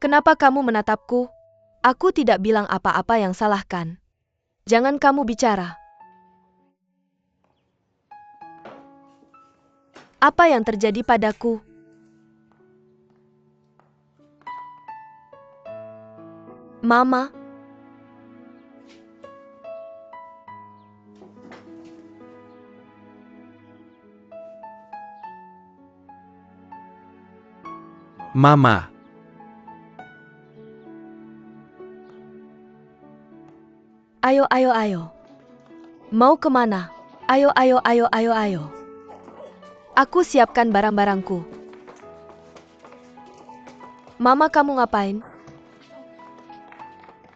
Kenapa kamu menatapku? Aku tidak bilang apa-apa yang salah kan? Jangan kamu bicara. Apa yang terjadi padaku? Mama? Mama. Ayo, ayo, ayo. Mau kemana? Ayo, ayo, ayo, ayo, ayo. Aku siapkan barang-barangku. Mama, kamu ngapain?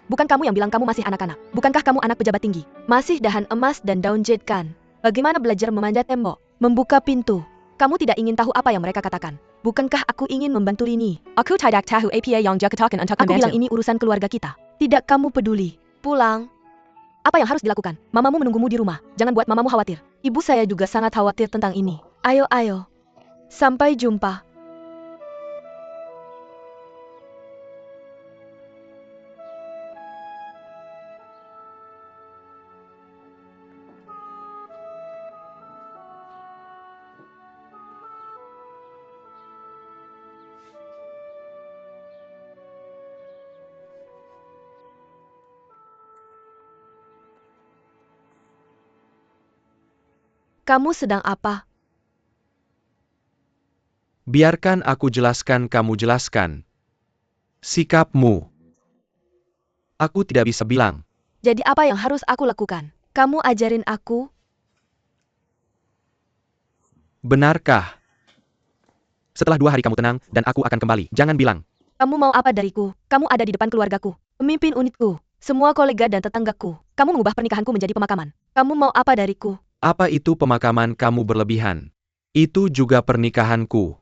Bukan kamu yang bilang kamu masih anak-anak. Bukankah kamu anak pejabat tinggi? Masih dahan emas dan daun jade kan? Bagaimana belajar memanjat tembok? Membuka pintu? Kamu tidak ingin tahu apa yang mereka katakan? Bukankah aku ingin membantu Lini? Aku tidak tahu apa yang dia katakan untuk membantu. Aku bilang ini urusan keluarga kita. Tidak kamu peduli. Pulang. Apa yang harus dilakukan? Mamamu menunggumu di rumah. Jangan buat mamamu khawatir. Ibu saya juga sangat khawatir tentang ini. Ayo, ayo. Sampai jumpa. Kamu sedang apa? Biarkan aku jelaskan, kamu jelaskan. Sikapmu. Aku tidak bisa bilang. Jadi apa yang harus aku lakukan? Kamu ajarin aku? Benarkah? Setelah 2 hari kamu tenang, dan aku akan kembali. Jangan bilang. Kamu mau apa dariku? Kamu ada di depan keluargaku, pemimpin unitku, semua kolega dan tetanggaku. Kamu mengubah pernikahanku menjadi pemakaman. Kamu mau apa dariku? Apa itu pemakaman kamu berlebihan? Itu juga pernikahanku.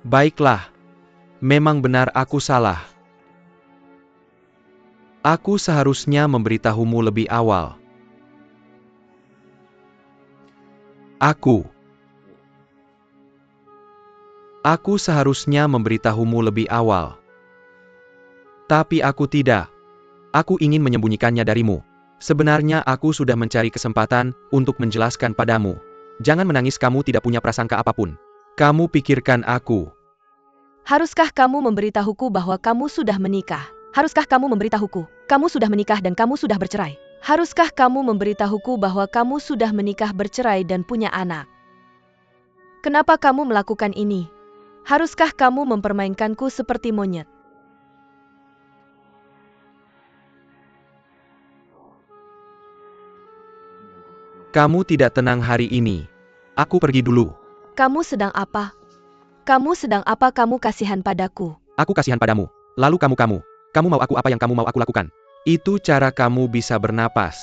Baiklah. Memang benar aku salah. Aku seharusnya memberitahumu lebih awal. Aku seharusnya memberitahumu lebih awal. Tapi aku tidak. Aku ingin menyembunyikannya darimu. Sebenarnya aku sudah mencari kesempatan untuk menjelaskan padamu. Jangan menangis, kamu tidak punya prasangka apapun. Kamu pikirkan aku. Haruskah kamu memberitahuku bahwa kamu sudah menikah? Haruskah kamu memberitahuku? Kamu sudah menikah dan kamu sudah bercerai. Haruskah kamu memberitahuku bahwa kamu sudah menikah, bercerai dan punya anak? Kenapa kamu melakukan ini? Haruskah kamu mempermainkanku seperti monyet? Kamu tidak tenang hari ini. Aku pergi dulu. Kamu sedang apa? Kamu sedang apa? Kamu kasihan padaku. Aku kasihan padamu. Lalu kamu mau aku apa yang kamu mau aku lakukan? Itu cara kamu bisa bernapas.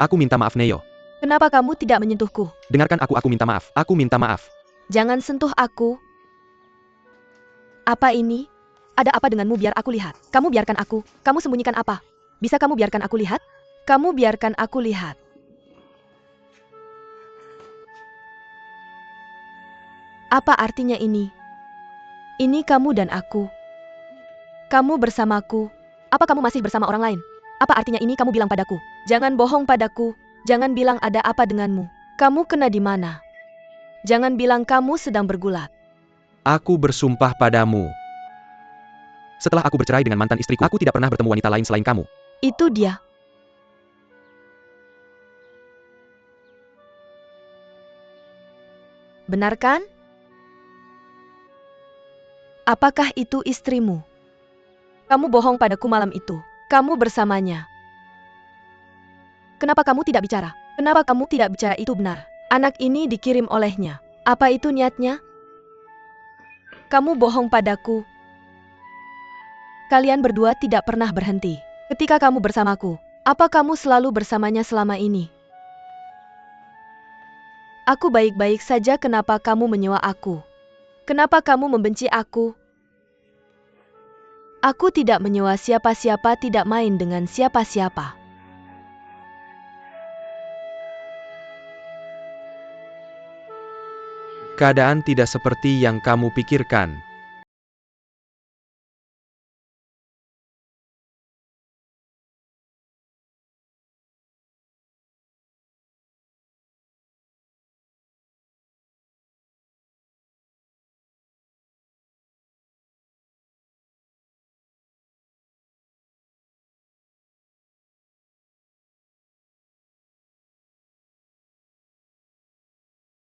Aku minta maaf Neo. Kenapa kamu tidak menyentuhku? Dengarkan aku minta maaf. Aku minta maaf. Jangan sentuh aku. Apa ini? Ada apa denganmu biar aku lihat? Kamu biarkan aku. Kamu sembunyikan apa? Bisa kamu biarkan aku lihat? Kamu biarkan aku lihat. Apa artinya ini? Ini kamu dan aku. Kamu bersamaku. Apa kamu masih bersama orang lain? Apa artinya ini kamu bilang padaku? Jangan bohong padaku. Jangan bilang ada apa denganmu. Kamu kena di mana? Jangan bilang kamu sedang bergulat. Aku bersumpah padamu. Setelah aku bercerai dengan mantan istriku, aku tidak pernah bertemu wanita lain selain kamu. Itu dia. Benar kan? Apakah itu istrimu? Kamu bohong padaku malam itu. Kamu bersamanya. Kenapa kamu tidak bicara? Kenapa kamu tidak bicara itu benar? Anak ini dikirim olehnya. Apa itu niatnya? Kamu bohong padaku. Kalian berdua tidak pernah berhenti. Ketika kamu bersamaku, apa kamu selalu bersamanya selama ini? Aku baik-baik saja, kenapa kamu menyewa aku? Kenapa kamu membenci aku? Aku tidak menyewa siapa-siapa, tidak main dengan siapa-siapa. Keadaan tidak seperti yang kamu pikirkan.